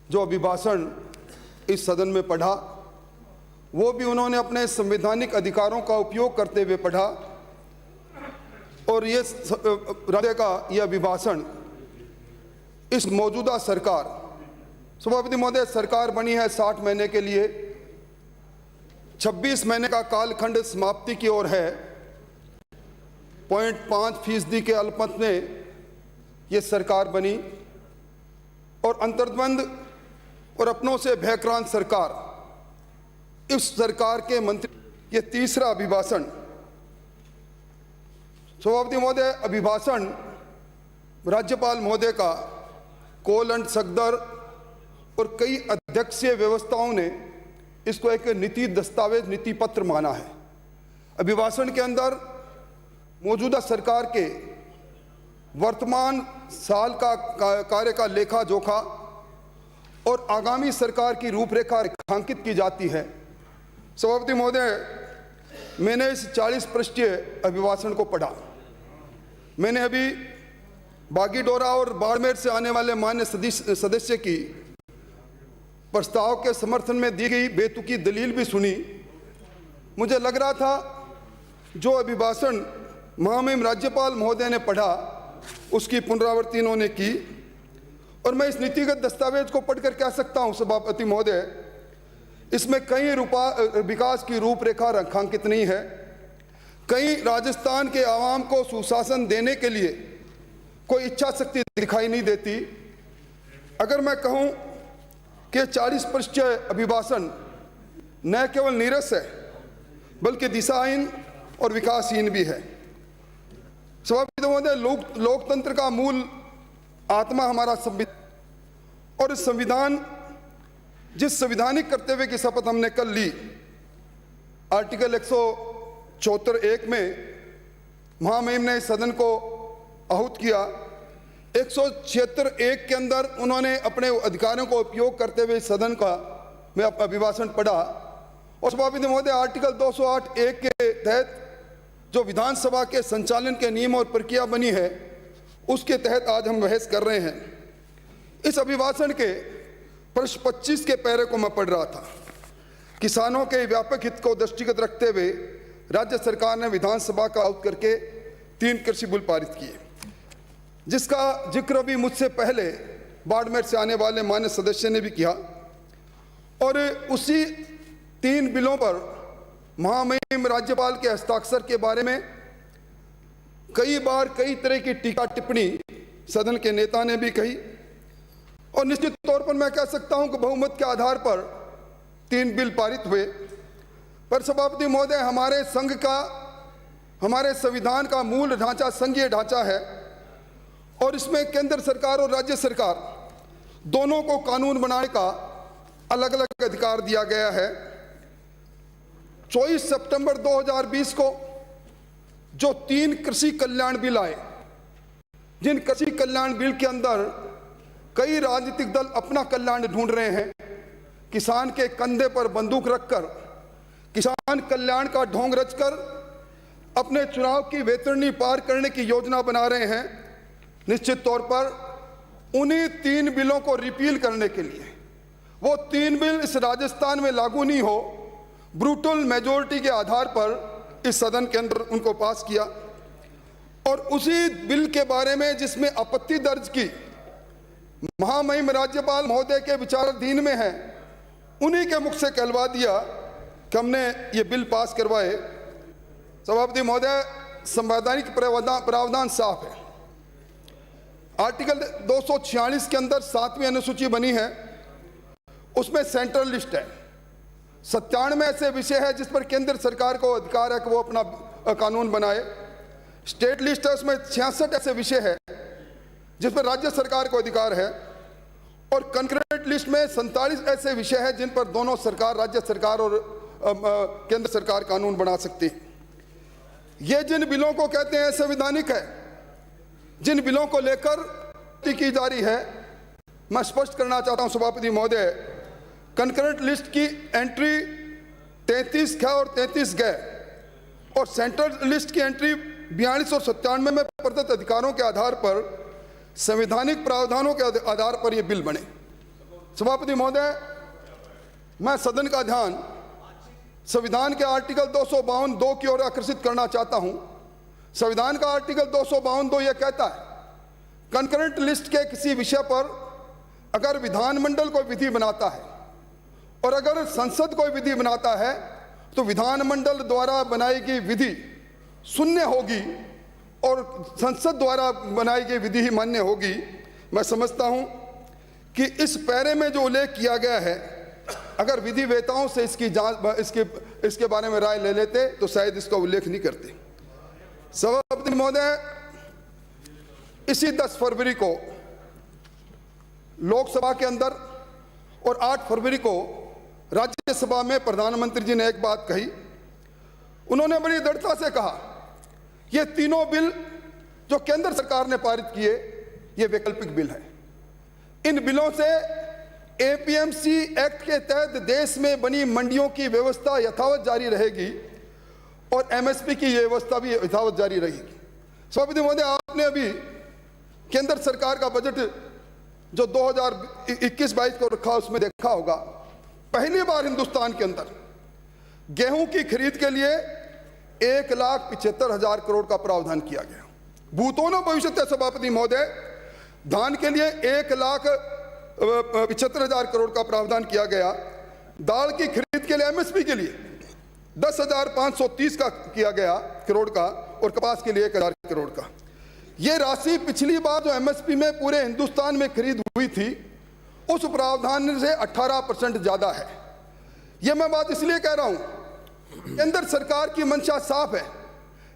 जो अभिभाषण इस सदन में पढ़ा, वो भी उन्होंने अपने संवैधानिक अधिकारों का उपयोग करते हुए पढ़ा। और ये राज्य का ये अभिभाषण इस मौजूदा सरकार, सभापति महोदय, सरकार बनी है 60 महीने के लिए, 26 महीने का कालखंड समाप्ति की ओर है। 0.5% के अल्पमत में ये सरकार बनी और अंतर्द्वंद और अपनों से भयक्रांत सरकार, इस सरकार के मंत्री, ये तीसरा अभिभाषण। सभापति महोदय, अभिभाषण राज्यपाल महोदय का कोलंड, सगदर और कई अध्यक्षीय व्यवस्थाओं ने इसको एक नीति दस्तावेज, नीति पत्र माना है। अभिभाषण के अंदर मौजूदा सरकार के वर्तमान साल का कार्य का लेखा जोखा और आगामी सरकार की रूपरेखा रेखांकित की जाती है। सभापति महोदय, मैंने इस 40 पृष्ठीय अभिभाषण को पढ़ा। मैंने अभी बागीडोरा और बाड़मेर से आने वाले मान्य सदस्य की प्रस्ताव के समर्थन में दी गई बेतुकी दलील भी सुनी। मुझे लग रहा था जो अभिभाषण महामहिम राज्यपाल महोदय ने पढ़ा उसकी पुनरावृत्ति इन्होंने की। और मैं इस नीतिगत दस्तावेज को पढ़कर कह सकता हूं सभापति महोदय, इसमें कहीं विकास की रूपरेखा रेखांकित नहीं है। कहीं राजस्थान के आवाम को सुशासन देने के लिए कोई इच्छा शक्ति दिखाई नहीं देती। अगर मैं कहूं कि 40 पृष्ठीय अभिभाषण न केवल नीरस है बल्कि दिशाहीन और विकासहीन भी है। सभापति महोदय, लोकतंत्र का मूल आत्मा हमारा संविधान, और इस संविधान, जिस संविधानिक कर्तव्य की शपथ हमने कल ली, आर्टिकल 174(1) में महामहिम ने इस सदन को आहूत किया। 176(1) के अंदर उन्होंने अपने अधिकारों को उपयोग करते हुए इस सदन का मैं अभिभाषण पढ़ा। और सभापति महोदय, आर्टिकल 208(1) के तहत जो विधानसभा के संचालन के नियम और प्रक्रिया बनी है, उसके तहत आज हम बहस कर रहे हैं। इस अभिभाषण के पृष्ठ 25 के पैरे को मैं पढ़ रहा था। किसानों के व्यापक हित को दृष्टिगत रखते हुए राज्य सरकार ने विधानसभा का आहूत करके 3 कृषि बिल पारित किए, जिसका जिक्र भी मुझसे पहले बाड़मेर से आने वाले मान्य सदस्य ने भी किया। और उसी 3 बिलों पर महामहिम राज्यपाल के हस्ताक्षर के बारे में कई बार कई तरह की टीका टिप्पणी सदन के नेता ने भी कही। और निश्चित तौर पर मैं कह सकता हूं कि बहुमत के आधार पर 3 बिल पारित हुए। पर सभापति महोदय, हमारे संघ का, हमारे संविधान का मूल ढांचा संघीय ढांचा है और इसमें केंद्र सरकार और राज्य सरकार दोनों को कानून बनाने का अलग अलग अधिकार दिया गया है। 24 सितंबर 2020 को जो 3 कृषि कल्याण बिल आए, जिन कृषि कल्याण बिल के अंदर कई राजनीतिक दल अपना कल्याण ढूंढ रहे हैं, किसान के कंधे पर बंदूक रखकर किसान कल्याण का ढोंग रचकर अपने चुनाव की वेतरणी पार करने की योजना बना रहे हैं। निश्चित तौर पर उन्हीं 3 बिलों को रिपील करने के लिए, वो 3 बिल इस राजस्थान में लागू नहीं हो, ब्रूटल मेजोरिटी के आधार पर इस सदन के अंदर उनको पास किया। और उसी बिल के बारे में जिसमें आपत्ति दर्ज की महामहिम राज्यपाल महोदय के विचाराधीन में है, उन्हीं के मुख से कहलवा दिया कि हमने ये बिल पास करवाए। सभापति महोदय, संवैधानिक प्रावधान साफ है। आर्टिकल 246 के अंदर 7वीं अनुसूची बनी है, उसमें सेंट्रल लिस्ट है। 97 ऐसे विषय है जिस पर केंद्र सरकार को अधिकार है कि वो अपना कानून बनाए। स्टेट लिस्ट है, उसमें 66 ऐसे विषय है जिस पर राज्य सरकार को अधिकार है। और कंकरेंट लिस्ट में 47 ऐसे विषय हैं जिन पर दोनों सरकार, राज्य सरकार और केंद्र सरकार कानून बना सकती है। ये जिन बिलों को कहते हैं संवैधानिक है, जिन बिलों को लेकर की जा रही है, मैं स्पष्ट करना चाहता हूं सभापति महोदय, कंकरेंट लिस्ट की एंट्री 33 ख और 33 ग और सेंट्रल लिस्ट की एंट्री 42 और 97 में प्रदत्त अधिकारों के आधार पर, संवैधानिक प्रावधानों के आधार पर यह बिल बने। सभापति महोदय, मैं सदन का ध्यान संविधान के आर्टिकल 252(2) की ओर आकर्षित करना चाहता हूं। संविधान का आर्टिकल 252(2) यह कहता है, कंकरेंट लिस्ट के किसी विषय पर अगर विधानमंडल कोई विधि बनाता है और अगर संसद कोई विधि बनाता है तो विधानमंडल द्वारा बनाई गई विधि शून्य होगी और संसद द्वारा बनाई गई विधि ही मान्य होगी। मैं समझता हूं कि इस पैरे में जो उल्लेख किया गया है, अगर विधि वेताओं से इसकी जांच इसके बारे में राय ले लेते तो शायद इसका उल्लेख नहीं करते। सभापति महोदय, इसी 10 फरवरी को लोकसभा के अंदर और 8 फरवरी को राज्यसभा में प्रधानमंत्री जी ने एक बात कही। उन्होंने बड़ी दृढ़ता से कहा, ये तीनों बिल जो केंद्र सरकार ने पारित किए, ये वैकल्पिक बिल है। इन बिलों से एपीएमसी एक्ट के तहत देश में बनी मंडियों की व्यवस्था यथावत जारी रहेगी और एमएसपी की व्यवस्था भी यथावत जारी रहेगी। सभापति महोदय, आपने अभी केंद्र सरकार का बजट जो 2021-22 को रखा, उसमें देखा होगा, पहली बार हिंदुस्तान के अंदर गेहूं की खरीद के लिए 1,75,000 करोड़ का प्रावधान किया गया। भूतो न भविष्यति सभापति महोदय, धान के लिए 1,75,000 करोड़ का प्रावधान किया गया। दाल की खरीद के लिए एमएसपी के लिए 10,530 का किया गया करोड़ का और कपास के लिए 1,000 करोड़ का। ये राशि पिछली बार जो एमएसपी में पूरे हिंदुस्तान में खरीद हुई थी, उस प्रावधान से 18% ज्यादा है। ये मैं बात इसलिए कह रहा हूं, केंद्र सरकार की मंशा साफ है।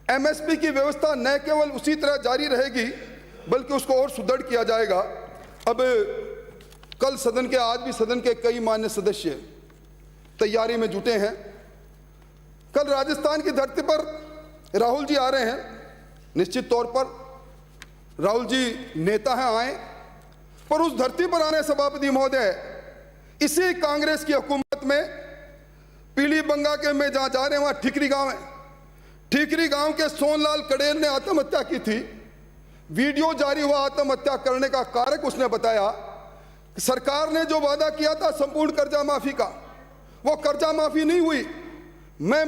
एमएसपी की व्यवस्था न केवल उसी तरह जारी रहेगी बल्कि उसको और सुदृढ़ किया जाएगा। अब कल सदन के, आज भी सदन के कई मान्य सदस्य तैयारी में जुटे हैं। कल राजस्थान की धरती पर राहुल जी आ रहे हैं। निश्चित तौर पर राहुल जी नेता हैं, आए, पर उस धरती पर आने सभापति महोदय, इसी कांग्रेस की हुकूमत में पीली बंगा के में जहां जा रहे हैं वहां ठीकरी गांव है। ठीकरी गांव के सोनलाल कड़ेल ने आत्महत्या की थी। वीडियो जारी हुआ आत्महत्या करने का कारक उसने बताया कि सरकार ने जो वादा किया था संपूर्ण कर्जा माफी का, वो कर्जा माफी नहीं हुई। मैं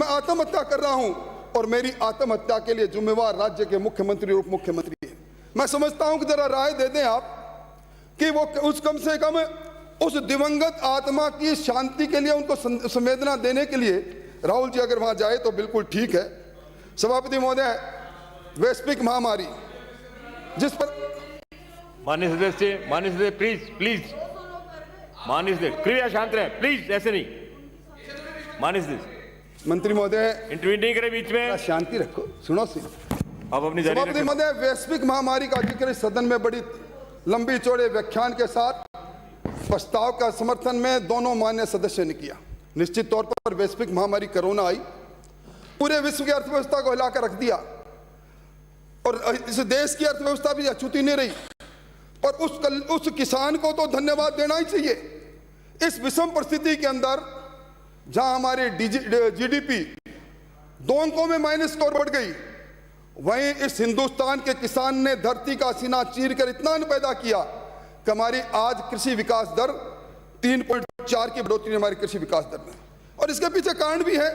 आत्महत्या कर रहा हूं और मेरी आत्महत्या के लिए जिम्मेवार राज्य के मुख्यमंत्री और उप मुख्यमंत्री हैं। मैं समझता हूं कि जरा राय दे दें आप कि वो उस कम से कम उस दिवंगत आत्मा की शांति के लिए, उनको संवेदना देने के लिए राहुल जी अगर वहां जाए तो बिल्कुल ठीक है। सभापति महोदय, वैश्विक महामारी जिस पर माननीय सदस्य प्लीज माननीय सदस्य कृपया शांत रहे, प्लीज, ऐसे नहीं। माननीय सदस्य, मंत्री महोदय इंटरव्यू नहीं करें बीच में, शांति रखो, सुनो सी। आप अपनी जारी सभापति महोदय, वैश्विक महामारी का जिक्र सदन में बड़ी लंबी चौड़े व्याख्यान के साथ प्रस्ताव का समर्थन में दोनों मान्य सदस्य ने किया। निश्चित तौर पर वैश्विक महामारी कोरोना आई, पूरे विश्व की अर्थव्यवस्था को हिलाकर रख दिया और इस देश की अर्थव्यवस्था भी अछूती नहीं रही। पर उस किसान को तो धन्यवाद देना ही चाहिए। इस विषम परिस्थिति के अंदर जहां हमारे जीडीपी 2 अंकों में माइनस की ओर बढ़ गई, वहीं इस हिंदुस्तान के किसान ने धरती का सीना चीर कर इतना अन्न पैदा किया कि हमारी आज कृषि विकास दर 3.4 की बढ़ोतरी हमारी कृषि विकास दर में। और इसके पीछे कारण भी है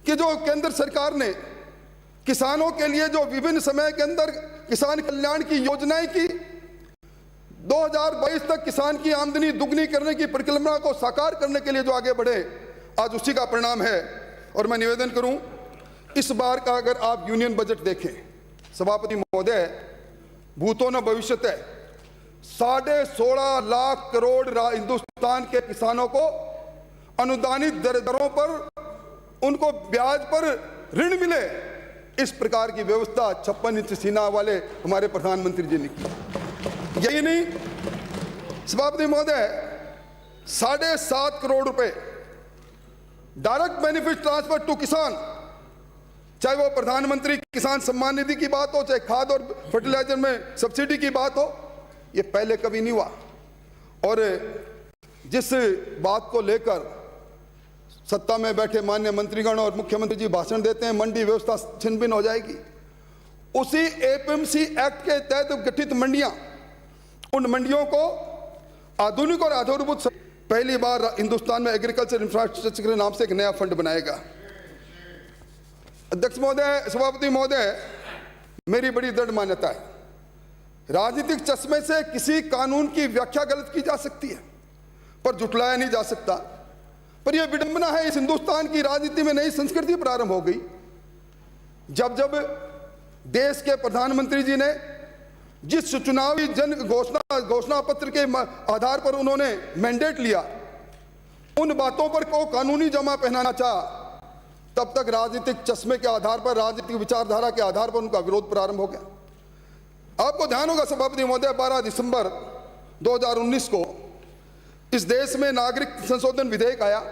कि जो केंद्र सरकार ने किसानों के लिए जो विभिन्न समय के अंदर किसान कल्याण की योजनाएं की, 2022 तक किसान की आमदनी दुगनी करने की परिकल्पना को साकार करने के लिए जो आगे बढ़े, आज उसी का परिणाम है। और मैं निवेदन करूं, इस बार का अगर आप यूनियन बजट देखें सभापति महोदय, भूतो न भविष्यति, 16.5 लाख करोड़ हिंदुस्तान के किसानों को अनुदानित दरों पर उनको ब्याज पर ऋण मिले, इस प्रकार की व्यवस्था 56 इंच सीना वाले हमारे प्रधानमंत्री जी ने की। यही नहीं सभापति महोदय, 7.5 करोड़ रुपए डायरेक्ट बेनिफिट ट्रांसफर टू किसान, चाहे वो प्रधानमंत्री किसान सम्मान निधि की बात हो, चाहे खाद और फर्टिलाइजर में सब्सिडी की बात हो, ये पहले कभी नहीं हुआ। और जिस बात को लेकर सत्ता में बैठे मान्य मंत्रीगण और मुख्यमंत्री जी भाषण देते हैं, मंडी व्यवस्था छिन्न भिन्न हो जाएगी, उसी एपीएमसी एक्ट के तहत गठित मंडियां, उन मंडियों को आधुनिक और आधारभूत पहली बार हिंदुस्तान में एग्रीकल्चर इंफ्रास्ट्रक्चर के नाम से एक नया फंड बनाएगा। अध्यक्ष महोदय, सभापति महोदय, मेरी बड़ी दृढ़ मान्यता है, राजनीतिक चश्मे से किसी कानून की व्याख्या गलत की जा सकती है पर जुटलाया नहीं जा सकता। पर यह विडंबना है, इस हिंदुस्तान की राजनीति में नई संस्कृति प्रारंभ हो गई जब जब देश के प्रधानमंत्री जी ने जिस चुनावी जन घोषणा पत्र के आधार पर उन्होंने मैंडेट लिया, उन बातों पर को कानूनी जमा पहनाना चाहा, तब तक राजनीतिक चश्मे के आधार पर, राजनीतिक विचारधारा के आधार पर उनका विरोध प्रारंभ हो गया। आपको ध्यान होगा सभापति महोदय, 12 दिसंबर 2019 को इस देश में नागरिक संशोधन विधेयक आया।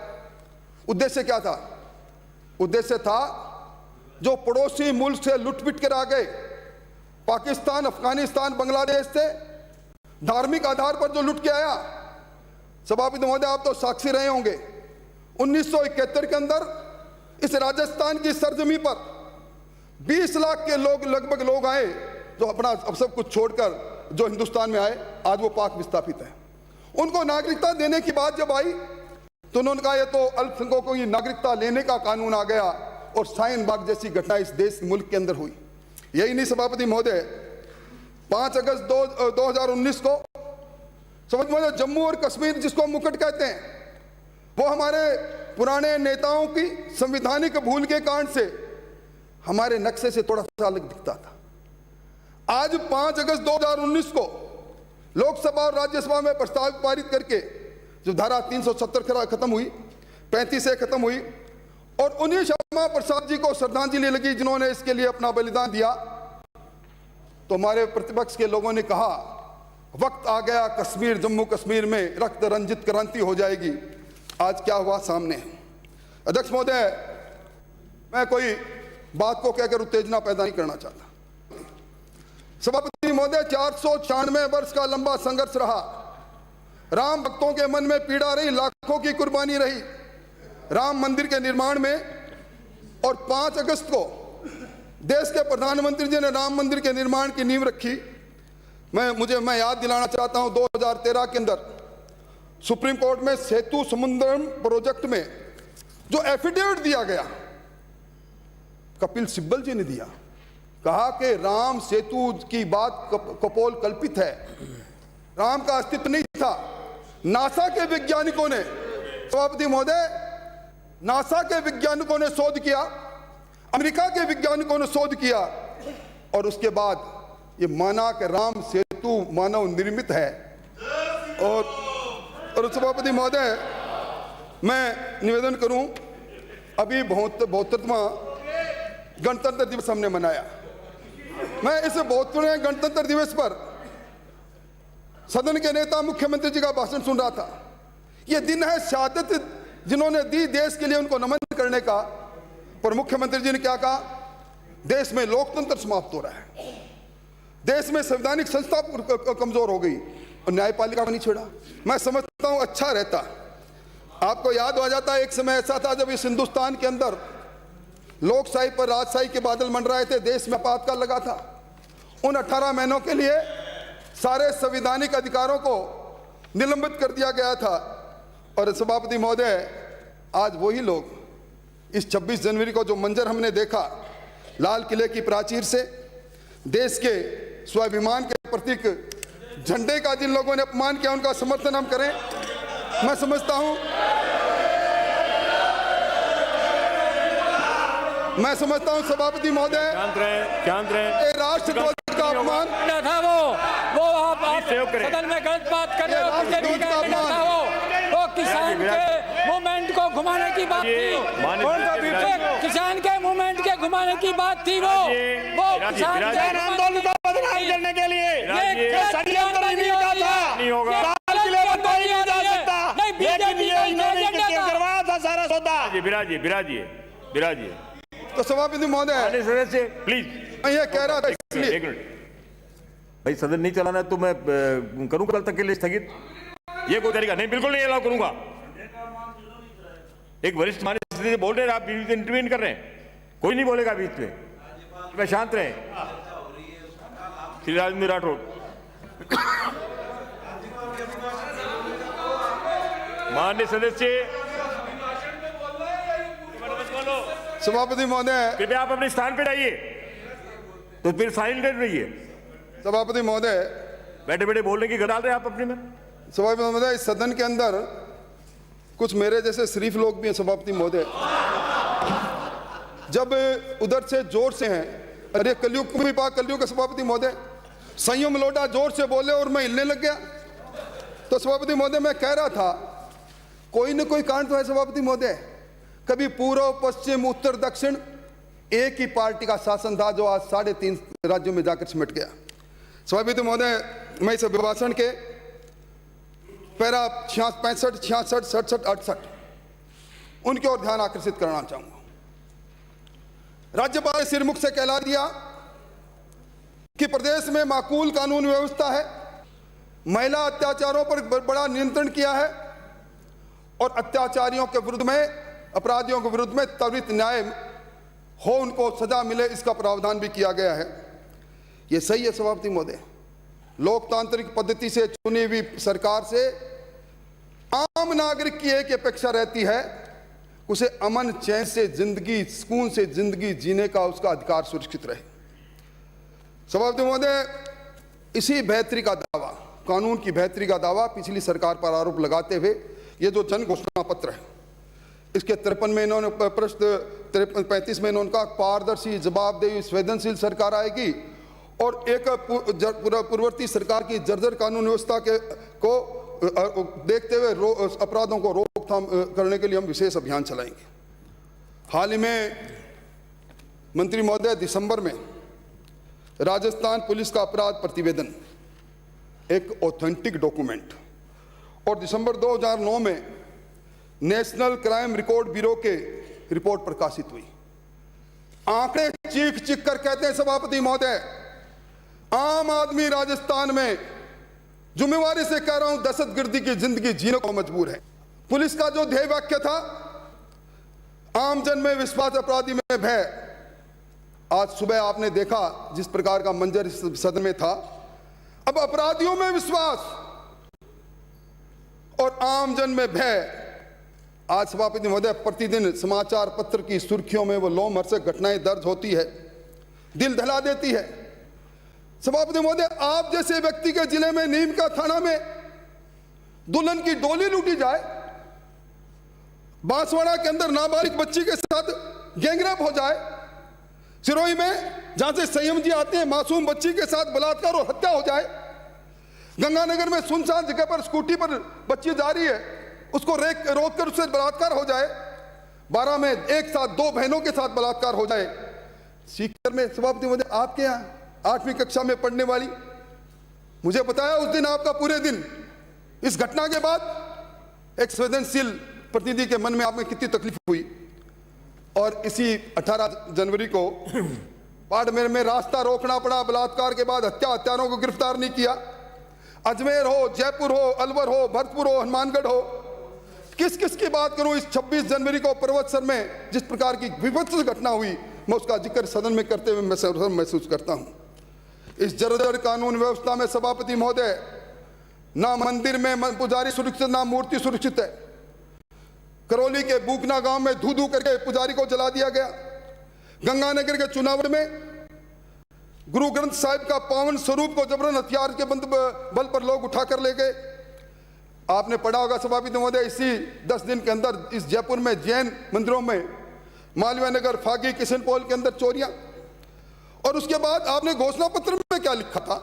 उद्देश्य क्या था? उद्देश्य था जो पड़ोसी मुल्क से लुट-पिट कर आ गए, पाकिस्तान, अफगानिस्तान, बांग्लादेश से धार्मिक आधार पर जो लुट के आया, सभापति महोदय आप तो साक्षी रहे होंगे, 1971 के अंदर इस राजस्थान की सरजमी पर 20 लाख के लोग लगभग लोग आए जो अपना अब सब कुछ छोड़कर जो हिंदुस्तान में आए, आज वो पाक विस्थापित है। उनको नागरिकता देने की बात जब आई तो उन्होंने कहा यह तो अल्पसंख्यकों की नागरिकता लेने का कानून आ गया और शाहीन बाग जैसी घटना इस देश मुल्क के अंदर हुई। यही नहीं सभापति महोदय, 5 अगस्त 2019 को समझ में जम्मू और कश्मीर जिसको मुकुट कहते हैं, वो हमारे पुराने नेताओं की संवैधानिक भूल के कारण से हमारे नक्शे से थोड़ा सा अलग दिखता था। आज 5 अगस्त 2019 को लोकसभा और राज्यसभा में प्रस्ताव पारित करके जो धारा 370 खत्म हुई, 35 से खत्म हुई, और उन्हीं श्यामा प्रसाद जी को श्रद्धांजलि लगी जिन्होंने इसके लिए अपना बलिदान दिया, तो हमारे प्रतिपक्ष के लोगों ने कहा वक्त आ गया कश्मीर, जम्मू कश्मीर में रक्त रंजित क्रांति हो जाएगी। आज क्या हुआ सामने है। अध्यक्ष महोदय, मैं कोई बात को कहकर उत्तेजना पैदा नहीं करना चाहता। सभापति महोदय, 496 वर्ष का लंबा संघर्ष रहा, राम भक्तों के मन में पीड़ा रही, लाखों की कुर्बानी रही राम मंदिर के निर्माण में, और 5 अगस्त को देश के प्रधानमंत्री जी ने राम मंदिर के निर्माण की नींव रखी। मैं याद दिलाना चाहता हूं, 2013 के अंदर सुप्रीम कोर्ट में सेतु समुद्रम प्रोजेक्ट में जो एफिडेविट दिया गया, कपिल सिब्बल जी ने दिया, कहा कि राम सेतु की बात कपोल कल्पित है, राम का अस्तित्व नहीं था। नासा के वैज्ञानिकों ने, सभापति महोदय, नासा के वैज्ञानिकों ने शोध किया, अमेरिका के वैज्ञानिकों ने शोध किया, और उसके बाद ये माना कि राम सेतु मानव निर्मित है। और सभापति महोदय, मैं निवेदन करूं, अभी 72वां गणतंत्र दिवस हमने मनाया। मैं इस 72वें गणतंत्र दिवस पर सदन के नेता मुख्यमंत्री जी का भाषण सुन रहा था। यह दिन है शहादत जिन्होंने दी देश के लिए, उनको नमन करने का। पर मुख्यमंत्री जी ने क्या कहा? देश में लोकतंत्र समाप्त हो रहा है, देश में संवैधानिक संस्था कमजोर हो गई, और न्यायपालिका को नहीं छोड़ा। मैं समझता हूं अच्छा रहता, आपको याद आ जाता है एक समय ऐसा था जब इस हिंदुस्तान के अंदर लोकशाही पर राजशाही के बादल मंडराए थे, देश में आपातकाल लगा था। उन 18 महीनों के लिए सारे संवैधानिक अधिकारों को निलंबित कर दिया गया था। और सभापति महोदय, आज वही लोग इस 26 जनवरी को जो मंजर हमने देखा, लाल किले की प्राचीर से देश के स्वाभिमान के प्रतीक झंडे का जिन लोगों ने अपमान किया, उनका समर्थन हम करें। मैं समझता हूं सभापति महोदय, शांत रहे। राष्ट्रध्वज का अपमान था, वो आप सदन में गलत बात कर रहे हो। वो किसान के मूवमेंट को घुमाने की बात थी, किसान के मूवमेंट के घुमाने की बात थी। वो किसान आंदोलन को बदनाम करने के लिए षड्यंत्र निकाला था। नहीं होगा, कोई नहीं जा सकता, लेकिन ये इन्होंने करवाया था सारा सौदा। बिराजिए। तो सभापति महोदय, सदस्य प्लीज, मैं ये कह रहा था, इसलिए एक मिनट भाई, सदन नहीं चलाना है तो मैं करूं कल तक के लिए स्थगित? ये कोई तरीका नहीं, बिल्कुल नहीं अलाउ करूंगा। एक वरिष्ठ माननीय सदस्य बोल रहे हैं, आप बीच में इंटरवीन कर रहे हैं, कोई नहीं बोलेगा बीच में। मैं शांत रहे। श्री राजेंद्र राठौड़। माननीय सदस्य, सभापति महोदय, कृपया आप अपने स्थान पर जाइए, तो फिर साइलेंट रहिए। सभापति महोदय, बैठे बैठे बोलने की गदाल रहे आप अपने में। सभापति महोदय, इस सदन के अंदर कुछ मेरे जैसे शरीफ लोग भी हैं सभापति महोदय। जब उधर से जोर से हैं, अरे कलयुग में पा कलयुग का सभापति महोदय, संयम लोटा जोर से बोले और मैं हिलने लग गया। तो सभापति महोदय मैं कह रहा था कोई न कोई कांड तो है सभापति महोदय। कभी पूर्व पश्चिम उत्तर दक्षिण एक ही पार्टी का शासन था जो आज 3.5 राज्यों में जाकर सिमट गया। सभापति महोदय, मैं इस अभिभाषण के पैरा 65, 66, 67, 68 उनकी ओर ध्यान आकर्षित करना चाहूंगा। राज्यपाल ने सिरमुख से कहला दिया कि प्रदेश में माकूल कानून व्यवस्था है, महिला अत्याचारों पर बड़ा नियंत्रण किया है और अत्याचारियों के विरुद्ध में, अपराधियों के विरुद्ध में त्वरित न्याय हो, उनको सजा मिले, इसका प्रावधान भी किया गया है। यह सही है सभापति महोदय। लोकतांत्रिक पद्धति से चुनी हुई सरकार से आम नागरिक की एक अपेक्षा रहती है, उसे अमन चैन से जिंदगी, सुकून से जिंदगी जीने का उसका अधिकार सुरक्षित रहे। सभापति महोदय, इसी बेहतरी का दावा, कानून की बेहतरी का दावा पिछली सरकार पर आरोप लगाते हुए ये जो जन घोषणा पत्र है, इसके 53 में इन्होंने प्रश्न 35 में इन्होंने कहा पारदर्शी, जवाबदेही, संवेदनशील सरकार आएगी और एक पूर्ववर्ती सरकार की जर्जर कानून व्यवस्था को देखते हुए अपराधों को रोकथाम करने के लिए हम विशेष अभियान चलाएंगे। हाल ही में मंत्री महोदय, दिसंबर में राजस्थान पुलिस का अपराध प्रतिवेदन, एक ऑथेंटिक डॉक्यूमेंट, और दिसंबर 2009 में नेशनल क्राइम रिकॉर्ड ब्यूरो के रिपोर्ट प्रकाशित हुई। आंकड़े चीख चीख कर कहते हैं सभापति महोदय, आम आदमी राजस्थान में, जिम्मेवारी से कह रहा हूं, दहशतगर्दी की जिंदगी जीने को मजबूर है। पुलिस का जो ध्येय वाक्य था, आम जन में विश्वास, अपराधी में भय, आज सुबह आपने देखा जिस प्रकार का मंजर इस सदन में था। अब अपराधियों में विश्वास और आम जन में भय। आज सभापति महोदय, प्रतिदिन समाचार पत्र की सुर्खियों में वो लोमहर्षक घटनाएं दर्ज होती है, दिल दहला देती है। सभापति महोदय, आप जैसे व्यक्ति के जिले में नीम का थाना में दुल्हन की डोली लूटी जाए, बांसवाड़ा के अंदर नाबालिग बच्ची के साथ गैंगरेप हो जाए, सिरोही में जहां से संयम जी आते हैं मासूम बच्ची के साथ बलात्कार और हत्या हो जाए, गंगानगर में सुनसान जगह पर स्कूटी पर बच्ची जा रही है, उसको रोक कर उससे बलात्कार हो जाए, 12 में एक साथ 2 बहनों के साथ बलात्कार हो जाए, सीकर में सभापति महोदय आपके यहाँ 8वीं कक्षा में पढ़ने वाली, मुझे बताया उस दिन आपका पूरे दिन, इस घटना के बाद एक संवेदनशील प्रतिनिधि के मन में आप में कितनी तकलीफ हुई। और इसी 18 जनवरी को बाड़मेर में रास्ता रोकना पड़ा, बलात्कार के बाद हत्यारों को गिरफ्तार नहीं किया। अजमेर हो, जयपुर हो, अलवर हो, भरतपुर हो, हनुमानगढ़ हो, किस किस की बात करूं। इस 26 जनवरी को पर्वतसर में जिस प्रकार की विभत्स घटना हुई, मैं उसका जिक्र सदन में करते हुए मैं महसूस करता हूं। इस जर्जर कानून व्यवस्था में सभापति महोदय, ना मंदिर में पुजारी सुरक्षित, ना मूर्ति सुरक्षित है। करौली के बूकना गांव में धू धू करके पुजारी को जला दिया गया। गंगानगर के चुनावड़ में गुरु ग्रंथ साहिब का पावन स्वरूप को जबरन हथियार के बल पर लोग उठाकर ले गए। आपने पढ़ा होगा सभापति महोदय, इसी 10 दिन के अंदर इस जयपुर में जैन मंदिरों में, मालवीय नगर, फागी, किशन पोल के अंदर चोरियां। और उसके बाद आपने घोषणा पत्र में क्या लिखा था?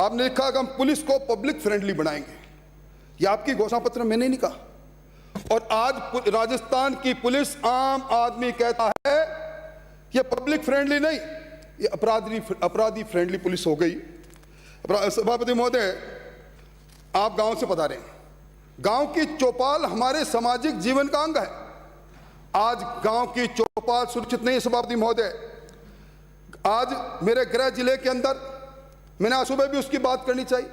आपने लिखा कि हम पुलिस को पब्लिक फ्रेंडली बनाएंगे। यह आपकी घोषणा पत्र में मैंने नहीं कहा। और आज राजस्थान की पुलिस, आम आदमी कहता है ये पब्लिक फ्रेंडली नहीं, ये अपराधी फ्रेंडली पुलिस हो गई। सभापति महोदय, आप गांव से पधारे, गांव की चौपाल हमारे सामाजिक जीवन का अंग है। आज गांव की चौपाल सुरक्षित नहीं है सभापति महोदय। आज मेरे गृह जिले के अंदर, मैंने आज सुबह भी उसकी बात करनी चाहिए,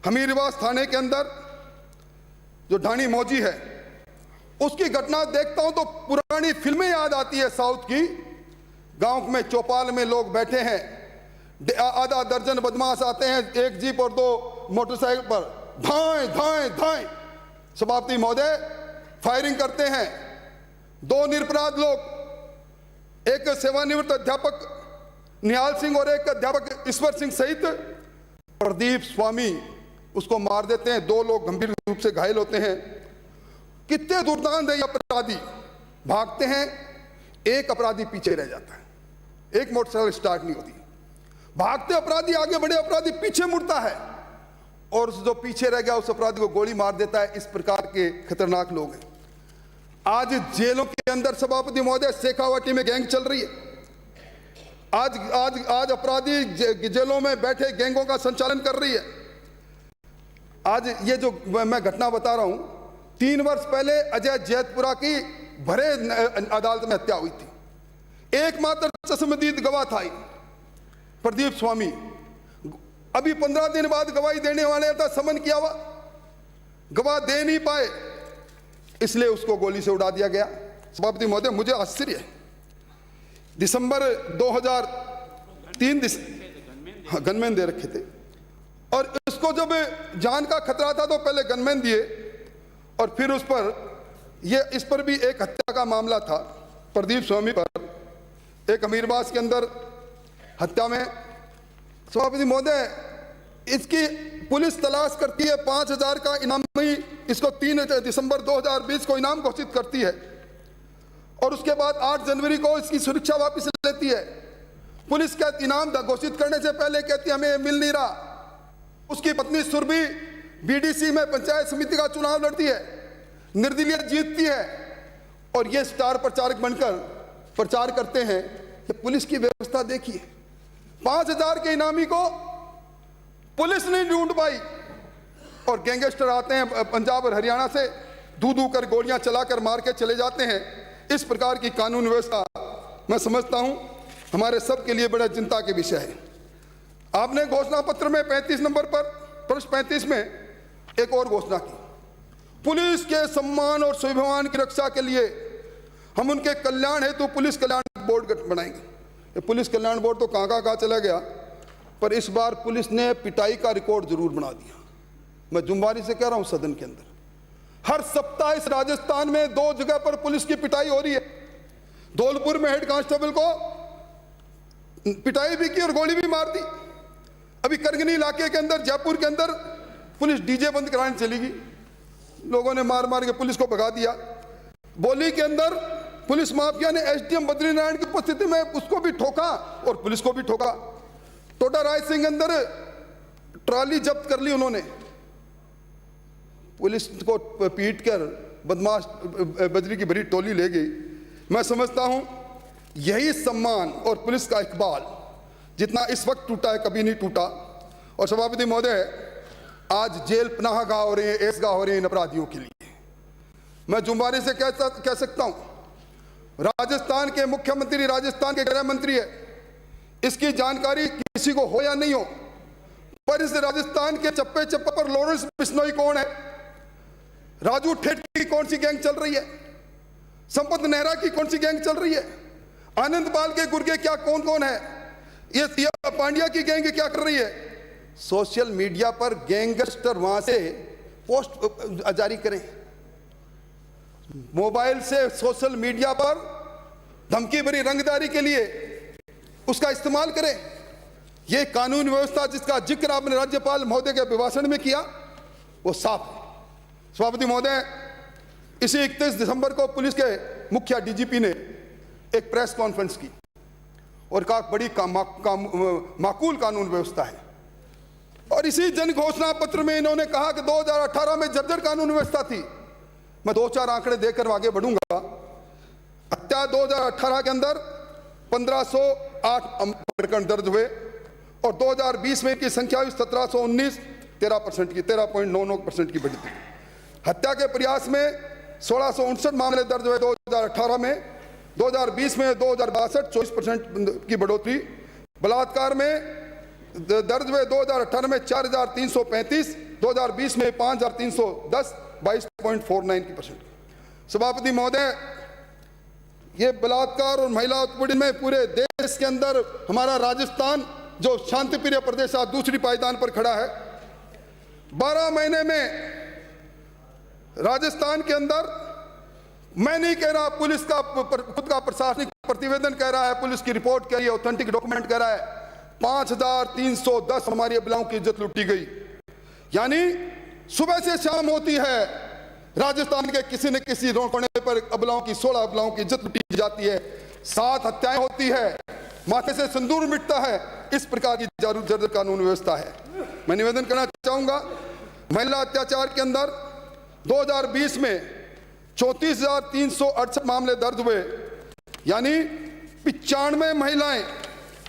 हमीरवास थाने के अंदर जो ढाणी मौजी है, उसकी घटना देखता हूं तो पुरानी फिल्में याद आती है साउथ की। गांव में चौपाल में लोग बैठे हैं, आधा दर्जन बदमाश आते हैं, एक जीप और 2 मोटरसाइकिल पर, धाएं धाएं धाएं, सभापति महोदय, फायरिंग करते हैं 2 निरपराध लोग, एक सेवानिवृत्त अध्यापक निहाल सिंह और एक अध्यापक ईश्वर सिंह सहित प्रदीप स्वामी, उसको मार देते हैं। 2 लोग गंभीर रूप से घायल होते हैं। कितने दुर्दांत है ये अपराधी। भागते हैं, एक अपराधी पीछे रह जाता है, एक मोटरसाइकिल स्टार्ट नहीं होती। भागते अपराधी आगे बढ़े, अपराधी पीछे मुड़ता है और जो पीछे रह गया उस अपराधी को गोली मार देता है। इस प्रकार के खतरनाक लोग हैं। आज जेलों के अंदर सभापति महोदय शेखावाटी में गैंग चल रही है। आज आज आज अपराधी जेलों में बैठे गैंगों का संचालन कर रही है। आज ये जो मैं घटना बता रहा हूं, 3 वर्ष पहले अजय जैतपुरा की भरे अदालत में हत्या हुई थी। एकमात्र चश्मदीद गवाह था प्रदीप स्वामी। अभी 15 दिन बाद गवाही देने वाले था, समन किया हुआ, गवाह दे नहीं पाए, इसलिए उसको गोली से उड़ा दिया गया। सभापति महोदय, मुझे आश्चर्य है, दिसंबर 2003 गनमैन दे रखे थे और उसको जब जान का खतरा था तो पहले गनमैन दिए और फिर उस पर भी एक हत्या का मामला था प्रदीप स्वामी पर, एक अमीरबाज के अंदर हत्या में। सभापति महोदय, इसकी पुलिस तलाश करती है, 5000 का इनामी इसको 3 दिसंबर 2020 को इनाम घोषित करती है और उसके बाद 8 जनवरी को इसकी सुरक्षा वापस लेती है। पुलिस का इनाम घोषित करने से पहले कहती है हमें मिल नहीं रहा। उसकी पत्नी सुरभि बीडीसी में पंचायत समिति का चुनाव लड़ती है, निर्दलीय जीतती है और ये स्टार प्रचारक बनकर प्रचार करते हैं। पुलिस की व्यवस्था देखिए, 5000 के इनामी को पुलिस नहीं ढूंढ पाई और गैंगस्टर आते हैं पंजाब और हरियाणा से, धू कर गोलियां चलाकर मार के चले जाते हैं। इस प्रकार की कानून व्यवस्था मैं समझता हूं हमारे सब के लिए बड़ा चिंता के विषय है। आपने घोषणा पत्र में 35 नंबर पर प्रश्न 35 में एक और घोषणा की, पुलिस के सम्मान और स्वाभिमान की रक्षा के लिए हम उनके कल्याण हेतु पुलिस कल्याण बोर्ड बनाएंगे। ये पुलिस कल्याण बोर्ड तो कहाँ चला गया, पर इस बार पुलिस ने पिटाई का रिकॉर्ड जरूर बना दिया। मैं जुम्बारी से कह रहा हूं सदन के अंदर, हर सप्ताह इस राजस्थान में 2 जगह पर पुलिस की पिटाई हो रही है। धौलपुर में हेड कांस्टेबल को पिटाई भी की और गोली भी मार दी। अभी करगनी इलाके के अंदर, जयपुर के अंदर पुलिस डीजे बंद कराने चली गई, लोगों ने मार के पुलिस को भगा दिया। बोली के अंदर पुलिस माफिया ने एसडीएम बद्रीनारायण की उपस्थिति में उसको भी ठोका और पुलिस को भी ठोका। टोडा राय सिंह अंदर ट्रॉली जब्त कर ली उन्होंने, पुलिस को पीट कर बदमाश बजरी की भरी टोली ले गई। मैं समझता हूं यही सम्मान और पुलिस का इकबाल जितना इस वक्त टूटा है कभी नहीं टूटा। और सभापति महोदय, आज जेल पनाह गाह हो रहे हैं, ऐसगाह हो रहे हैं इन अपराधियों के लिए। मैं जुम्बारी से कह सकता हूं, राजस्थान के मुख्यमंत्री राजस्थान के गृह मंत्री है, इसकी जानकारी किसी को हो या नहीं हो, पर इस राजस्थान के चप्पे चप्पे पर लॉरेंस बिश्नोई कौन है, राजू ठेठ की कौन सी गैंग चल रही है, संपत नेहरा की कौन सी गैंग चल रही है, आनंद पाल के गुर्गे क्या कौन है, ये पांड्या की गैंग क्या कर रही है। सोशल मीडिया पर गैंगस्टर वहां से पोस्ट जारी करें, मोबाइल से सोशल मीडिया पर धमकी भरी रंगदारी के लिए उसका इस्तेमाल करें। यह कानून व्यवस्था जिसका जिक्र आपने राज्यपाल महोदय के अभिभाषण में किया वो साफ है। सभापति महोदय, इसी 31 दिसंबर को पुलिस के मुख्य डीजीपी ने एक प्रेस कॉन्फ्रेंस की और कहा बड़ी माकूल कानून व्यवस्था है। और इसी जन घोषणा पत्र में इन्होंने कहा कि 2018 में जर्जर कानून व्यवस्था थी। मैं 2-4 आंकड़े देकर आगे बढ़ूंगा। हत्या 2018 के अंदर 1508 प्रकरण दर्ज हुए और 2020 में की संख्या 1719, 13.99% की बढ़ी थी। हत्या के प्रयास में 1659 मामले दर्ज हुए 2018 में, 2020 में 2062 24% की बढ़ोतरी। बलात्कार में दर्ज हुए 2018 में 4335, 2020 में 5310, 22.49%। सभापति महोदय, ये बलात्कार और महिला उत्पीड़न में पूरे देश के अंदर हमारा राजस्थान जो शांति प्रिय प्रदेश आज दूसरी पायदान पर खड़ा है। 12 महीने में राजस्थान के अंदर, मैं नहीं कह रहा, पुलिस का खुद का प्रशासनिक प्रतिवेदन कह रहा है, पुलिस की रिपोर्ट कह रही है, ऑथेंटिक डॉक्यूमेंट कह रहा है, 5310 हमारी अबलाओं की इज्जत लूटी गई। यानी सुबह से शाम होती है, राजस्थान के किसी न किसी कोने पर अबलाओं की 16 अबलाओं की इज्जत लूटी जाती है, 7 हत्याएं होती है, माथे से सिंदूर मिटता है। इस प्रकार की जर्जर कानून व्यवस्था है। मैं निवेदन करना चाहूंगा, महिला अत्याचार के अंदर 2020 में 34,368 मामले दर्ज हुए, यानी 95 महिलाएं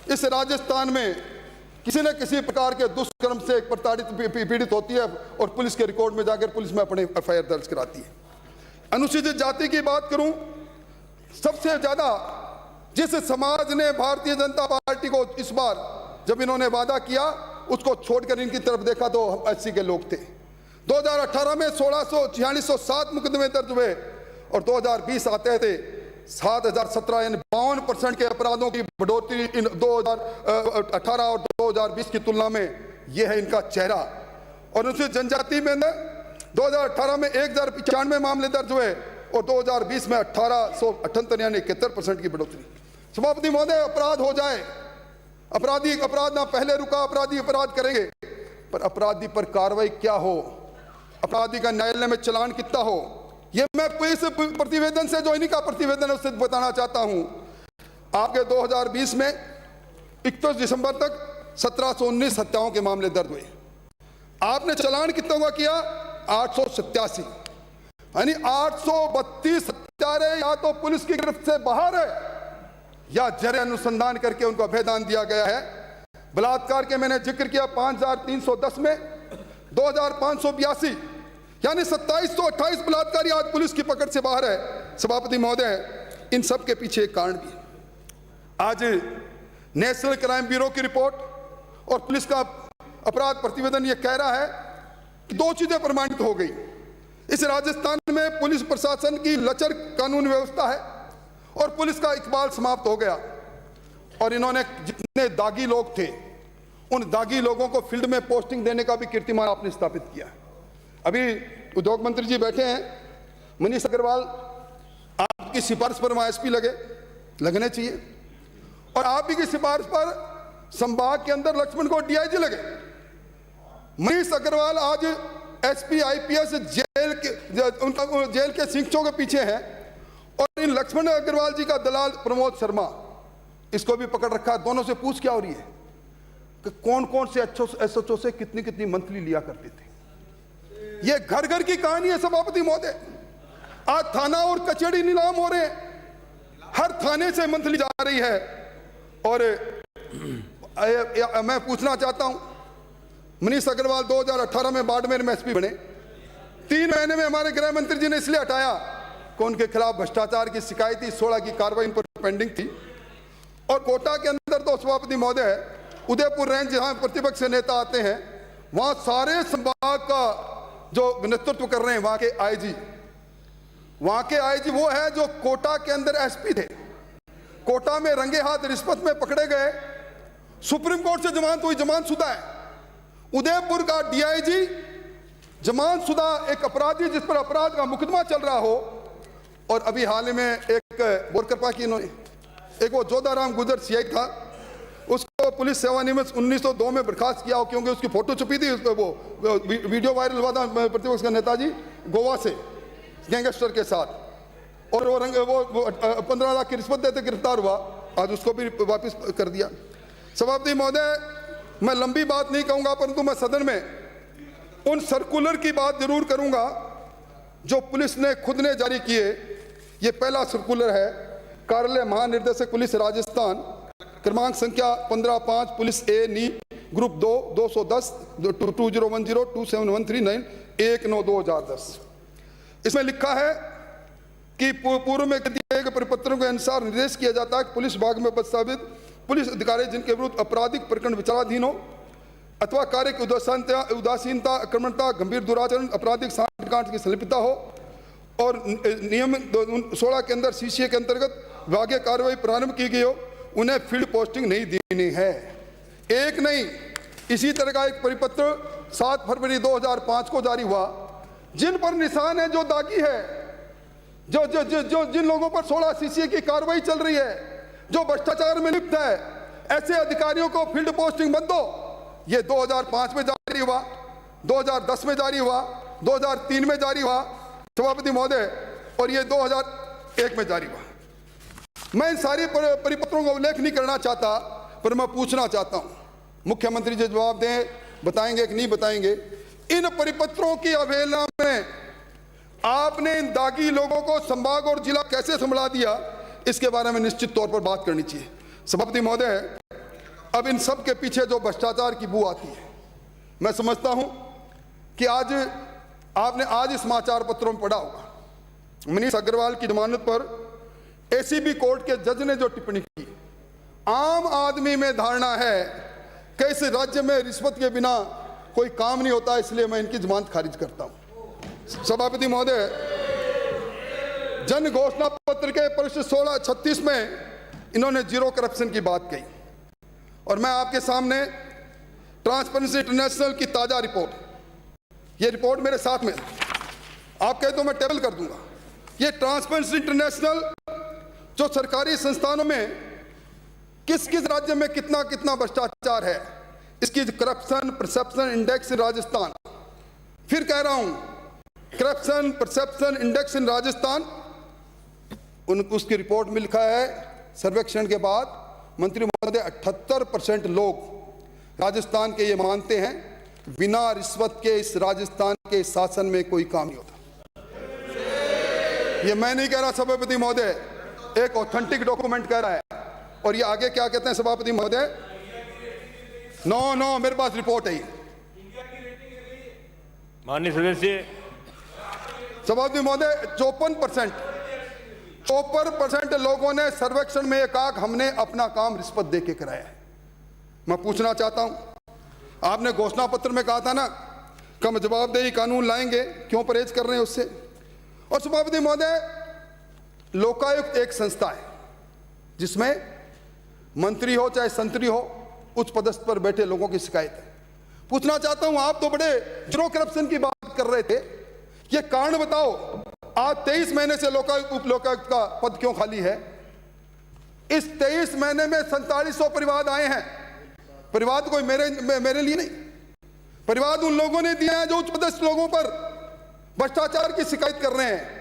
इस राजस्थान में किसी न किसी प्रकार के दुष्कर्म से प्रताड़ित पीड़ित होती है और पुलिस के रिकॉर्ड में जाकर पुलिस में अपने एफआईआर दर्ज कराती है। अनुसूचित जाति की बात करूं, सबसे ज्यादा जिस समाज ने भारतीय जनता पार्टी को इस बार जब इन्होंने वादा किया उसको छोड़कर इनकी तरफ देखा तो एससी के लोग थे। 2018 में 46,4607 मुकदमे दर्ज हुए और 2020 आते थे 7,017, यानी 52% के अपराधों की बढ़ोतरी इन 2018 और 2020 की तुलना में। यह है इनका चेहरा। और अनुसूचित जनजाति में 2018 में 1,095 मामले दर्ज हुए और 2020 में 1,878, यानी 71% की बढ़ोतरी। सभापति महोदय, अपराध हो जाए, अपराध ना पहले रुका, अपराधी अपराध करेंगे, पर अपराधी पर कार्रवाई क्या हो, अपराधी का न्यायालय में चालान कितना हो, यह मैं पुलिस प्रतिवेदन से, जो इन्हीं का प्रतिवेदन है उससे बताना चाहता हूं। आपके 2020 में 31 दिसंबर तक 1719 हत्याओं के मामले दर्ज हुए। आपने चालान कितना हुआ किया? 887, यानी 832 हत्यारे या तो पुलिस की गिरफ्त से बाहर है या जरे अनुसंधान करके उनको अभेदान दिया गया है। बलात्कार के मैंने जिक्र किया 5,310 में 2,582, यानी 2728 बलात्कारी आज पुलिस की पकड़ से बाहर है। सभापति महोदय, इन सब के पीछे एक कारण भी है। आज नेशनल क्राइम ब्यूरो की रिपोर्ट और पुलिस का अपराध प्रतिवेदन यह कह रहा है कि 2 चीजें प्रमाणित हो गई। इस राजस्थान में पुलिस प्रशासन की लचर कानून व्यवस्था है और पुलिस का इकबाल समाप्त हो गया। और इन्होंने जितने दागी लोग थे उन दागी लोगों को फील्ड में पोस्टिंग देने का भी कीर्तिमान आपने स्थापित किया। अभी उद्योग मंत्री जी बैठे हैं, मनीष अग्रवाल, आपकी सिफारिश पर वहां एसपी लगने चाहिए और आप ही की सिफारिश पर संभाग के अंदर लक्ष्मण को डीआईजी लगे। मनीष अग्रवाल आज एसपी आईपीएस जेल के सिंचों के पीछे है और इन लक्ष्मण अग्रवाल जी का दलाल प्रमोद शर्मा, इसको भी पकड़ रखा है। दोनों से पूछ क्या हो रही है कि कौन कौन से एसएचओ से कितनी कितनी मंथली लिया करते थे। ये घर घर की कहानी है सभापति महोदय। आज थाना और कचहरी नीलाम हो रहे हैं, हर थाने से मंथली जा रही है। और मैं पूछना चाहता हूं, मनीष अग्रवाल 2018 में बाड़मेर में एसपी बने, 3 महीने में हमारे गृह मंत्री जी ने इसलिए हटाया कि उनके खिलाफ भ्रष्टाचार की शिकायत थी, 16 की कार्रवाई इन पर पेंडिंग थी। और कोटा के अंदर तो सभापति महोदय, उदयपुर रेंज जहां प्रतिपक्ष से नेता आते हैं, वहां सारे संभाग का जो नेतृत्व कर रहे हैं वहां के आईजी वो है जो कोटा के अंदर एसपी थे। कोटा में रंगे हाथ रिश्वत में पकड़े गए, सुप्रीम कोर्ट से जमानत हुई, जमानतशुदा है। उदयपुर का डीआईजी जमानतशुदा एक अपराधी जिस पर अपराध का मुकदमा चल रहा हो। और अभी हाल ही में एक बोरकरपा की इन्होंने एक वो जोधाराम गुजर सीआई था, उसको पुलिस सेवानिवृत्त 1902 में बर्खास्त किया क्योंकि उसकी फोटो छुपी थी। वो वीडियो वायरल हुआ था प्रतिपक्ष का नेताजी गोवा से गैंगस्टर के साथ, और वो 15 लाख की रिश्वत देते गिरफ्तार हुआ। आज उसको भी वापस कर दिया। सभापति महोदय, मैं लंबी बात नहीं कहूंगा, परंतु मैं सदन में उन सर्कुलर की बात जरूर करूंगा जो पुलिस ने खुद ने जारी किए। ये पहला सर्कुलर है, कार्यालय महानिर्देशक पुलिस राजस्थान, क्रमांक संख्या 15/5, पुलिस ए नी ग्रुप 2 210 2010 27139 1/9/2010। इसमें लिखा है कि पूर्व में दिए गए परिपत्रों के अनुसार निर्देश किया जाता है कि पुलिस विभाग में प्रस्तावित पुलिस अधिकारी जिनके विरुद्ध आपराधिक प्रकरण विचाराधीन हो अथवा कार्य की उदासीनता, आक्रमणता, गंभीर दुराचरण, आपराधिक सांठगांठ की संलिप्तता हो और नियम 16 के अंदर सीसीए के अंतर्गत विभागीय कार्रवाई प्रारंभ की गई हो, उन्हें फील्ड पोस्टिंग नहीं देनी है। एक नहीं, इसी तरह का एक परिपत्र 7 फरवरी 2005 को जारी हुआ जिन पर निशान है, जो दागी है, जो जो जो जो जिन लोगों पर 16 सीसीए की कार्रवाई चल रही है, जो भ्रष्टाचार में लिप्त है, ऐसे अधिकारियों को फील्ड पोस्टिंग मत दो। ये 2005 में जारी हुआ, 2010 में जारी हुआ, 2003 में जारी हुआ सभापति महोदय, और ये 2001 में जारी हुआ। मैं इन सारे परिपत्रों का उल्लेख नहीं करना चाहता, पर मैं पूछना चाहता हूं, मुख्यमंत्री जी जवाब दें, बताएंगे कि नहीं बताएंगे, इन परिपत्रों की अवहेलना में आपने इन दागी लोगों को संभाग और जिला कैसे संभाला दिया, इसके बारे में निश्चित तौर पर बात करनी चाहिए। सभापति महोदय, अब इन सब के पीछे जो भ्रष्टाचार की बू आती है, मैं समझता हूं कि आज आपने आज इस समाचार पत्रों में पढ़ा होगा, मनीष अग्रवाल की जमानत पर एसीबी कोर्ट के जज ने जो टिप्पणी की, आम आदमी में धारणा है कि इस राज्य में रिश्वत के बिना कोई काम नहीं होता, इसलिए मैं इनकी जमानत खारिज करता हूं। सभापति महोदय, जन घोषणा पत्र के परिशिष्ट 1636 में इन्होंने जीरो करप्शन की बात कही, और मैं आपके सामने ट्रांसपेरेंसी इंटरनेशनल की ताजा रिपोर्ट, ये रिपोर्ट मेरे साथ में, आप कहे तो मैं टेबल कर दूंगा। ये ट्रांसपेरेंसी इंटरनेशनल जो सरकारी संस्थानों में किस किस राज्य में कितना कितना भ्रष्टाचार है, इसकी करप्शन परसेप्शन इंडेक्स इन राजस्थान, फिर कह रहा हूं करप्शन परसेप्शन इंडेक्स इन राजस्थान, उसकी रिपोर्ट में लिखा है सर्वेक्षण के बाद मंत्री महोदय 78% लोग राजस्थान के ये मानते हैं बिना रिश्वत के इस राजस्थान के शासन में कोई काम नहीं होता। ये मैं नहीं कह रहा सभापति महोदय, एक ऑथेंटिक डॉक्यूमेंट कह रहा है। और ये आगे क्या कहते हैं सभापति महोदय, नो मेरे पास रिपोर्ट है। माननीय सदस्य, सभापति महोदय 54% लोगों ने सर्वेक्षण में कहा कि हमने अपना काम रिश्वत दे के कराया है। मैं पूछना चाहता हूं, आपने घोषणा पत्र में कहा था ना कम जवाबदेही कानून लाएंगे, क्यों परहेज कर रहे हैं उससे? और सभापति महोदय, लोकायुक्त एक संस्था है जिसमें मंत्री हो चाहे संतरी हो, उच्च पदस्थ पर बैठे लोगों की शिकायत है। पूछना चाहता हूं, आप तो बड़े जीरो करप्शन की बात कर रहे थे, ये कारण बताओ, आज 23 महीने से लोकायुक्त उप लोकायुक्त का पद क्यों खाली है? इस 23 महीने में 4700 परिवाद आए हैं। परिवाद कोई मेरे लिए नहीं, परिवाद उन लोगों ने दिया है जो उच्च पदस्थ लोगों पर भ्रष्टाचार की शिकायत कर रहे हैं।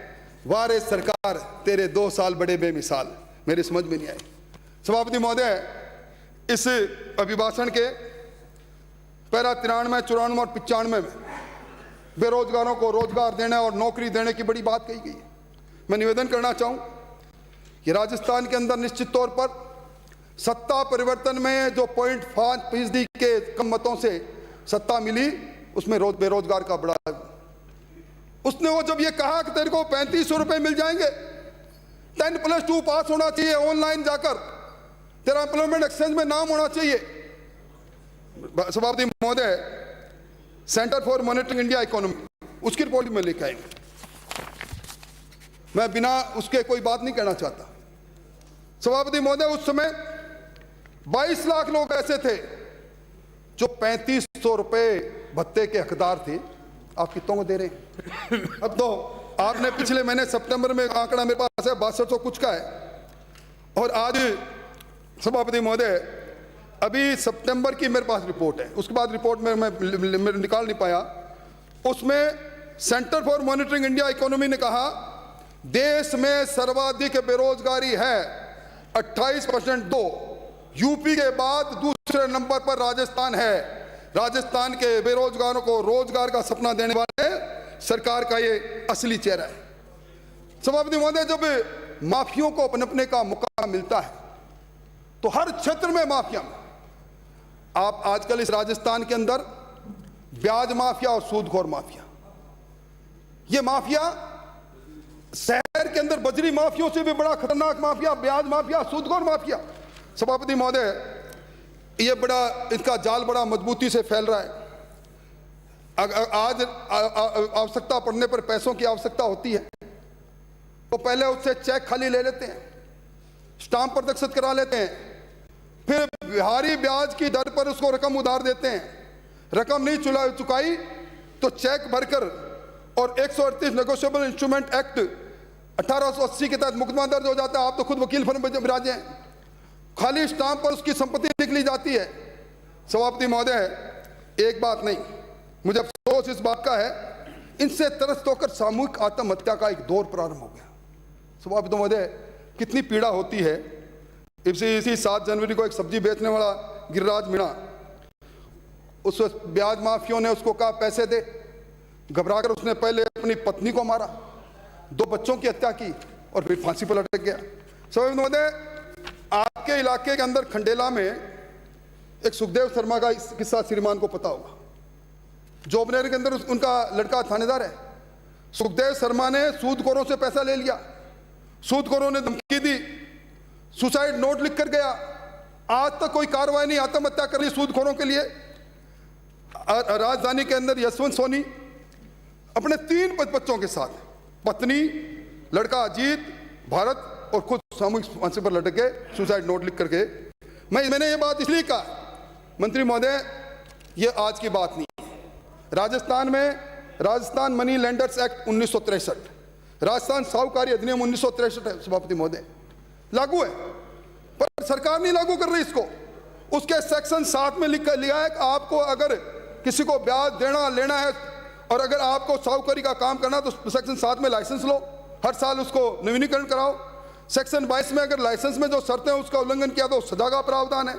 वारे सरकार, तेरे 2 साल बड़े बेमिसाल, मेरी समझ में नहीं आई। सभापति महोदय, इस अभिभाषण के पैरा 93, 94 और 95 में बेरोजगारों को रोजगार देने और नौकरी देने की बड़ी बात कही गई है। मैं निवेदन करना चाहूं कि राजस्थान के अंदर निश्चित तौर पर सत्ता परिवर्तन में जो 0.5% के कम मतों से सत्ता मिली, उसमें बेरोजगार का बड़ा, उसने वो जब ये कहा कि तेरे को 3500 रुपए मिल जाएंगे, 10+2 पास होना चाहिए, ऑनलाइन जाकर तेरा एम्प्लॉयमेंट एक्सचेंज में नाम होना चाहिए। सभापति महोदय, centre for monitoring India economy, उसकी रिपोर्ट में लेकर आएंगे, मैं बिना उसके कोई बात नहीं कहना चाहता। सभापति महोदय, उस समय 22 लाख लोग ऐसे थे जो 3500 रुपए भत्ते के हकदार थे, आप कितनों को दे रहे हैं? अब तो आपने पिछले महीने सितंबर में आंकड़ा मेरे पास है 6200 कुछ का है, और आज सभापति महोदय अभी सितंबर की मेरे पास रिपोर्ट है, उसके बाद रिपोर्ट में मैं निकाल नहीं पाया, उसमें centre for monitoring India economy ने कहा देश में सर्वाधिक बेरोजगारी है 28%, यूपी के बाद दूसरे नंबर पर राजस्थान है। राजस्थान के बेरोजगारों को रोजगार का सपना देने वाले सरकार का ये असली चेहरा है। सभापति महोदय, जब माफियों को पनपने का मौका मिलता है तो हर क्षेत्र में माफिया, आप आजकल इस राजस्थान के अंदर ब्याज माफिया और सूदखोर माफिया, ये माफिया शहर के अंदर बजरी माफियों से भी बड़ा खतरनाक माफिया, ब्याज माफिया, सूदखोर माफिया। सभापति महोदय, ये बड़ा, इनका जाल बड़ा मजबूती से फैल रहा है। आज आवश्यकता पड़ने पर पैसों की आवश्यकता होती है तो पहले उससे चेक खाली ले लेते हैं, स्टाम्प पर दस्तखत करा लेते हैं, फिर भारी ब्याज की दर पर उसको रकम उधार देते हैं, रकम नहीं चुकाई तो चेक भरकर और 138 नेगोशिएबल इंस्ट्रूमेंट एक्ट 1880 के तहत मुकदमा दर्ज हो जाता है। आप तो खुद वकील फर्म में विराजे हैं। खाली स्टाम्प पर उसकी संपत्ति निकली जाती है। सभापति महोदय, एक बात नहीं, मुझे अफसोस इस बात का है, इनसे त्रस्त होकर सामूहिक आत्महत्या का एक दौर प्रारंभ हो गया। सभापति महोदय, कितनी पीड़ा होती है। इसी 7 जनवरी को एक सब्जी बेचने वाला गिरिराज मीणा, उस ब्याज माफियों ने उसको कहा पैसे दे, घबराकर उसने पहले अपनी पत्नी को मारा, 2 बच्चों की हत्या की और फिर फांसी पर लटक गया। सभापति महोदय, आपके इलाके के अंदर खंडेला में एक सुखदेव शर्मा का किस्सा श्रीमान को पता होगा। जोबनेर के अंदर उनका लड़का थानेदार है। सुखदेव शर्मा ने सूदखोरों से पैसा ले लिया, सूदखोरों ने धमकी दी, सुसाइड नोट लिखकर गया। आज तक कोई कार्रवाई नहीं, आत्महत्या कर ली सूदखोरों के लिए। राजधानी के अंदर यशवंत सोनी अपने 3 बच्चों के साथ, पत्नी, लड़का अजीत, भारत और खुद सामूहिक फांसी पर लटक के सुसाइड नोट लिख करके। मैंने ये बात इसलिए कहा मंत्री महोदय, ये आज की बात नहीं है। राजस्थान में Rajasthan money lenders act 1963, Rajasthan साहूकारी अधिनियम 1963 है सभापति महोदय, लागू है, पर सरकार नहीं लागू कर रही इसको। उसके सेक्शन 7 में लिखा है कि आपको अगर किसी को ब्याज देना लेना है और अगर आपको साहूकारी का काम करना तो सेक्शन 7 में लाइसेंस लो, हर साल उसको नवीनीकरण कराओ। सेक्शन 22 में अगर लाइसेंस में जो शर्तें हैं उसका उल्लंघन किया तो सजा का प्रावधान है।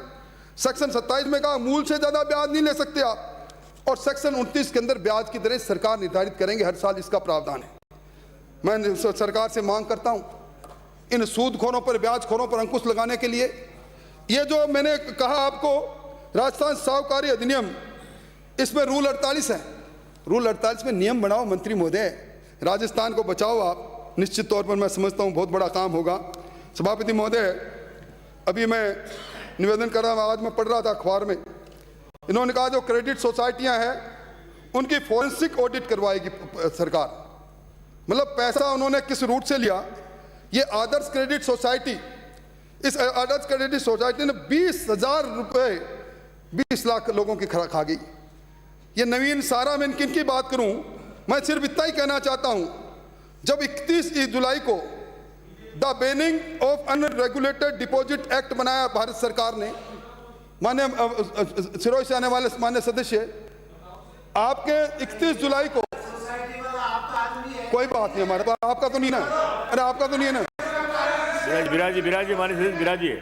सेक्शन 27 में कहा मूल से ज्यादा ब्याज नहीं ले सकते आप, और सेक्शन 29 के अंदर ब्याज की दरें सरकार निर्धारित करेंगे, हर साल इसका प्रावधान है। मैं सरकार से मांग करता हूं इन सूदखोरों पर, ब्याजखोरों पर अंकुश लगाने के लिए। ये जो मैंने कहा आपको राजस्थान साहूकारी अधिनियम, इसमें रूल 48 है। रूल 48 में नियम बनाओ मंत्री महोदय, राजस्थान को बचाओ आप। निश्चित तौर पर मैं समझता हूं बहुत बड़ा काम होगा। सभापति महोदय, अभी मैं निवेदन कर रहा हूं, आज मैं पढ़ रहा था अखबार में, इन्होंने कहा जो क्रेडिट सोसाइटियां हैं उनकी फॉरेंसिक ऑडिट करवाएगी सरकार। मतलब पैसा उन्होंने किस रूट से लिया। ये आदर्श क्रेडिट सोसाइटी, इस आदर्श क्रेडिट सोसाइटी ने 20,000 रुपये 20 लाख लोगों की खा गई। ये नवीन सारा, मैं किनकी बात करूं, मैं सिर्फ इतना ही कहना चाहता हूं, जब 31 जुलाई को the banning of unregulated deposit act बनाया भारत सरकार ने, मान्य सिरोही से आने वाले मान्य सदस्य, आपके 31 जुलाई को, कोई बात नहीं हमारे पास, आपका तो नहीं ना, अरे आपका तो नहीं है ना। विराजिए माननीय सदस्य, विराजिए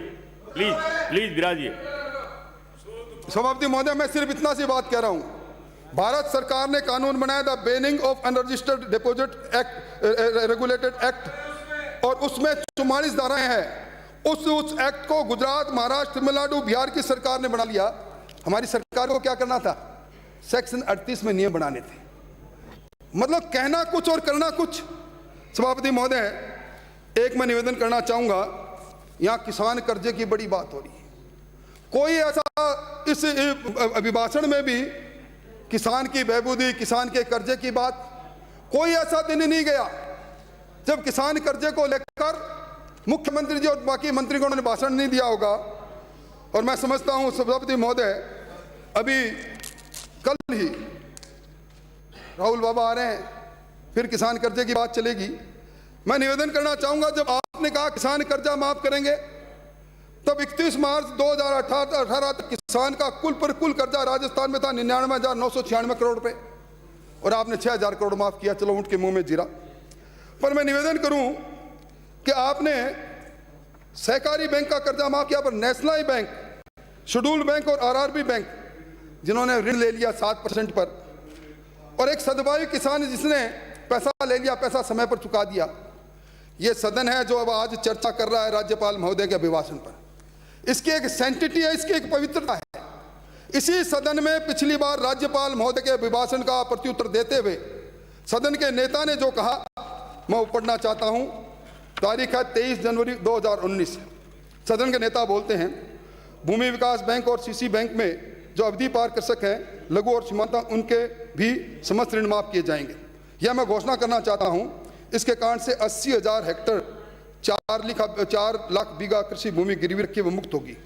प्लीज, प्लीज विराजिए। सभापति महोदय, मैं सिर्फ इतना सी बात कह रहा हूं, भारत सरकार ने कानून बनाया the banning of unregistered deposit act regulated act, और उसमें 44 धाराएं हैं। उस एक्ट को गुजरात, महाराष्ट्र, तमिलनाडु, बिहार की सरकार ने बना लिया। हमारी सरकार को क्या करना था, सेक्शन 38 में नियम बनाने थे। मतलब कहना कुछ और करना कुछ। सभापति महोदय, एक मैं निवेदन करना चाहूंगा, यहां किसान कर्जे की बड़ी बात हो रही है। कोई ऐसा इस अभिभाषण में भी किसान की बहबूदी, किसान के कर्जे की बात, कोई ऐसा दिन नहीं गया जब किसान कर्जे को लेकर मुख्यमंत्री जी और बाकी मंत्रीगणों ने भाषण नहीं दिया होगा। और मैं समझता हूं सभापति महोदय, अभी कल ही राहुल बाबा आ रहे हैं, फिर किसान कर्जे की बात चलेगी। मैं निवेदन करना चाहूंगा, जब आपने कहा किसान कर्जा माफ करेंगे, तब 31 मार्च 2018 तक किसान का कुल कर्जा राजस्थान में था 99,996 करोड़ रुपए, और आपने 6,000 करोड़ माफ किया। चलो ऊंट के मुंह में जीरा। पर मैं निवेदन करूं कि आपने सहकारी बैंक का कर्जा माफ किया, पर नेशनल बैंक, शेड्यूल बैंक और आरआरबी बैंक जिन्होंने ऋण ले लिया 7% पर, और एक सदभावी किसान जिसने पैसा ले लिया, पैसा समय पर चुका दिया। ये सदन है जो अब आज चर्चा कर रहा है राज्यपाल महोदय के अभिभाषण पर। इसकी एक सैंक्टिटी है, इसकी एक पवित्रता है। इसी सदन में पिछली बार राज्यपाल महोदय के अभिभाषण का प्रत्युत्तर देते हुए सदन के नेता ने जो कहा, मैं पढ़ना चाहता हूं। तारीख है 23 जनवरी 2019। सदन के नेता बोलते हैं, भूमि विकास बैंक और सीसी बैंक में जो अवधि पार कृषक हैं, लघु और सीमांत, उनके भी समस्त ऋण माफ किए जाएंगे। यह मैं घोषणा करना चाहता हूं। इसके कारण से 80,000 हेक्टेयर 4 लाख बीघा कृषि भूमि गिरवी रखी व मुक्त होगी।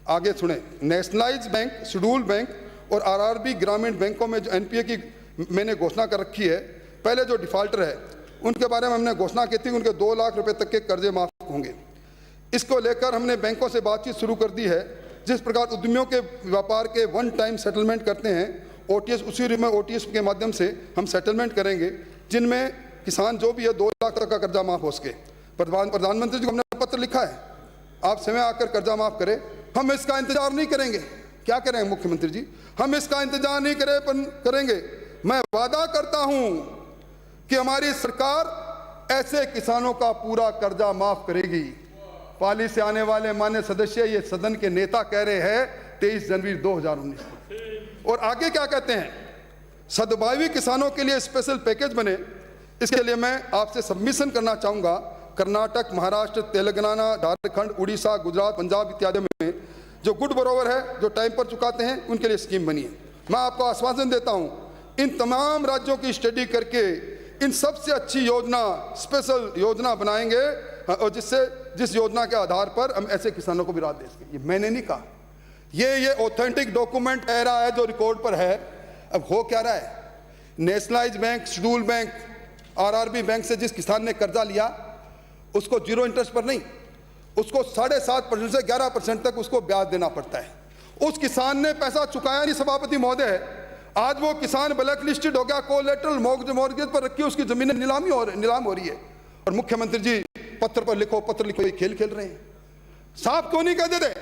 आगे सुने, नेशनलाइज बैंक, शेड्यूल बैंक और आरआरबी ग्रामीण बैंकों में जो एनपीए की मैंने घोषणा कर रखी है, पहले जो डिफॉल्टर है उनके बारे में हमने घोषणा की थी, उनके 2 लाख रुपए तक के कर्जे माफ होंगे। इसको लेकर हमने बैंकों से बातचीत शुरू कर दी है। जिस प्रकार उद्यमियों के व्यापार के वन टाइम सेटलमेंट करते हैं, ओटीएस उसी में ओटीएस के माध्यम से हम सेटलमेंट करेंगे, जिनमें किसान जो भी है 2 लाख तक का कर्जा माफ हो सके। प्रधानमंत्री जी को हमने पत्र लिखा है, आप समय आकर कर्जा माफ करें। हम इसका इंतजार नहीं करेंगे। क्या करेंगे मुख्यमंत्री जी? हम इसका इंतजार नहीं करेंगे। मैं वादा करता हूं कि हमारी सरकार ऐसे किसानों का पूरा कर्जा माफ करेगी। पाली से आने वाले माननीय सदस्य, ये सदन के नेता कह रहे हैं 23 जनवरी 2019 को। और आगे क्या कहते हैं? सद्भावी किसानों के लिए स्पेशल पैकेज बने। इसके लिए मैं आपसे सबमिशन करना चाहूंगा। कर्नाटक, महाराष्ट्र, तेलंगाना, झारखंड, उड़ीसा, गुजरात, पंजाब इत्यादि में जो गुड बरोबर है, जो टाइम पर चुकाते हैं, उनके लिए स्कीम बनी है। मैं आपको आश्वासन देता हूं, इन तमाम राज्यों की स्टडी करके इन सबसे अच्छी योजना, स्पेशल योजना बनाएंगे, और जिस योजना के आधार पर हम ऐसे किसानों को भी राहत दे सकें। ये मैंने नहीं कहा, ये ऑथेंटिक डॉक्यूमेंट कह रहा है जो रिकॉर्ड पर है। अब हो क्या रहा है? Nationalise bank, schedule bank, RRB bank से जिस किसान ने कर्जा लिया उसको 0 इंटरेस्ट पर नहीं, उसको 7.5% से 11% तक उसको ब्याज देना पड़ता है। उस किसान ने पैसा चुकाया नहीं सभापति महोदय। आज वो किसान ब्लैक लिस्टेड हो गया, कोलेटरल मॉर्गेज पर रखी उसकी जमीनें नीलाम हो रही है। और मुख्यमंत्री जी पत्र लिखो, ये खेल खेल रहे हैं। साफ क्यों नहीं कह देते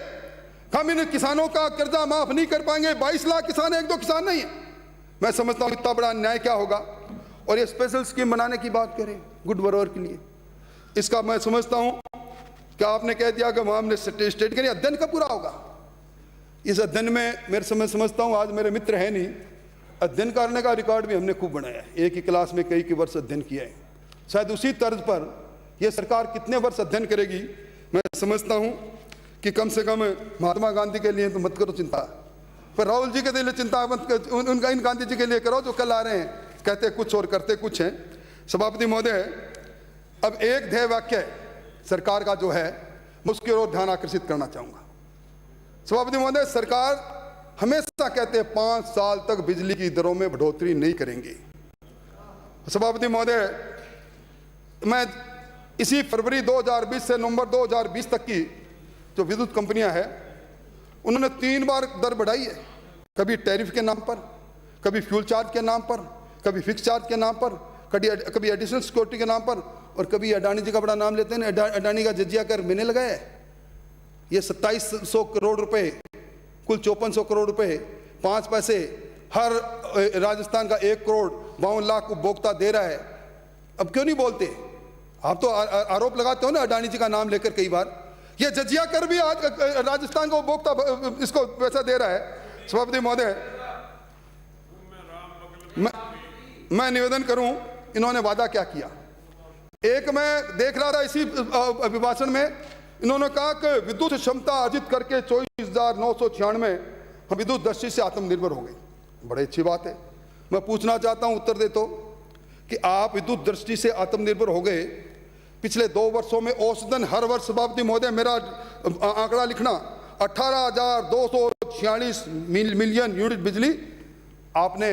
हम इन किसानों का कर्जा माफ नहीं कर पाएंगे? 22 लाख किसान है, 1-2 किसान नहीं है। मैं समझता हूं इतना बड़ा अन्याय क्या होगा। और ये स्पेशल स्कीम बनाने की बात करें गुड बरोबर के लिए, इसका मैं समझता हूं कि आपने कह दिया कि हमने स्टेट के लिए अध्ययन कब पूरा होगा। इस अध्ययन में मेरे समझता हूं, आज मेरे मित्र हैं नहीं, अध्ययन करने का रिकॉर्ड भी हमने खूब बनाया है। एक ही क्लास में कई वर्ष अध्ययन किया है। शायद उसी तर्ज पर यह सरकार कितने वर्ष अध्ययन करेगी। मैं समझता हूं कि कम से कम महात्मा गांधी के लिए तो मत करो चिंता, पर राहुल जी के लिए चिंता मत करो, उनका इन गांधी जी के लिए करो जो कल आ रहे हैं, कहते कुछ और करते कुछ हैं। सभापति महोदय, अब एक ध्येय वाक्य सरकार का जो है उसकी ओर ध्यान आकर्षित करना चाहूंगा। सभापति महोदय, सरकार हमेशा कहते हैं 5 साल तक बिजली की दरों में बढ़ोतरी नहीं करेंगे। सभापति महोदय, मैं इसी फरवरी 2020 से नवंबर 2020 तक की जो विद्युत कंपनियां हैं, उन्होंने 3 बार दर बढ़ाई है। कभी टैरिफ के नाम पर, कभी फ्यूल चार्ज के नाम पर, कभी फिक्स चार्ज के नाम पर, कभी एडिशनल सिक्योरिटी के नाम पर, और कभी अडानी जी का बड़ा नाम लेते हैं। अडानी का जजिया कर मैंने लगाया है। ये 2700 करोड़ रुपए, कुल 5400 करोड़ रुपए, 5 पैसे हर राजस्थान का 1 करोड़ 52 लाख उपभोक्ता दे रहा है। अब क्यों नहीं बोलते? आप तो आरोप लगाते हो ना अडानी जी का नाम लेकर कई बार। ये जजिया कर भी आज राजस्थान का उपभोक्ता इसको पैसा दे रहा है। सभापति महोदय, मैं निवेदन करूं, इन्होंने वादा क्या किया। एक मैं देख रहा था इसी अभिभाषण में, इन्होंने कहा कि विद्युत क्षमता अर्जित करके 24,996 हम विद्युत दृष्टि से आत्मनिर्भर हो गए। बड़ी अच्छी बात है। मैं पूछना चाहता हूं, उत्तर दे तो, कि आप विद्युत दृष्टि से आत्मनिर्भर हो गए। पिछले 2 वर्षों में औसतन हर वर्ष, सभापति महोदय मेरा आंकड़ा लिखना, 18,246 मिलियन यूनिट बिजली आपने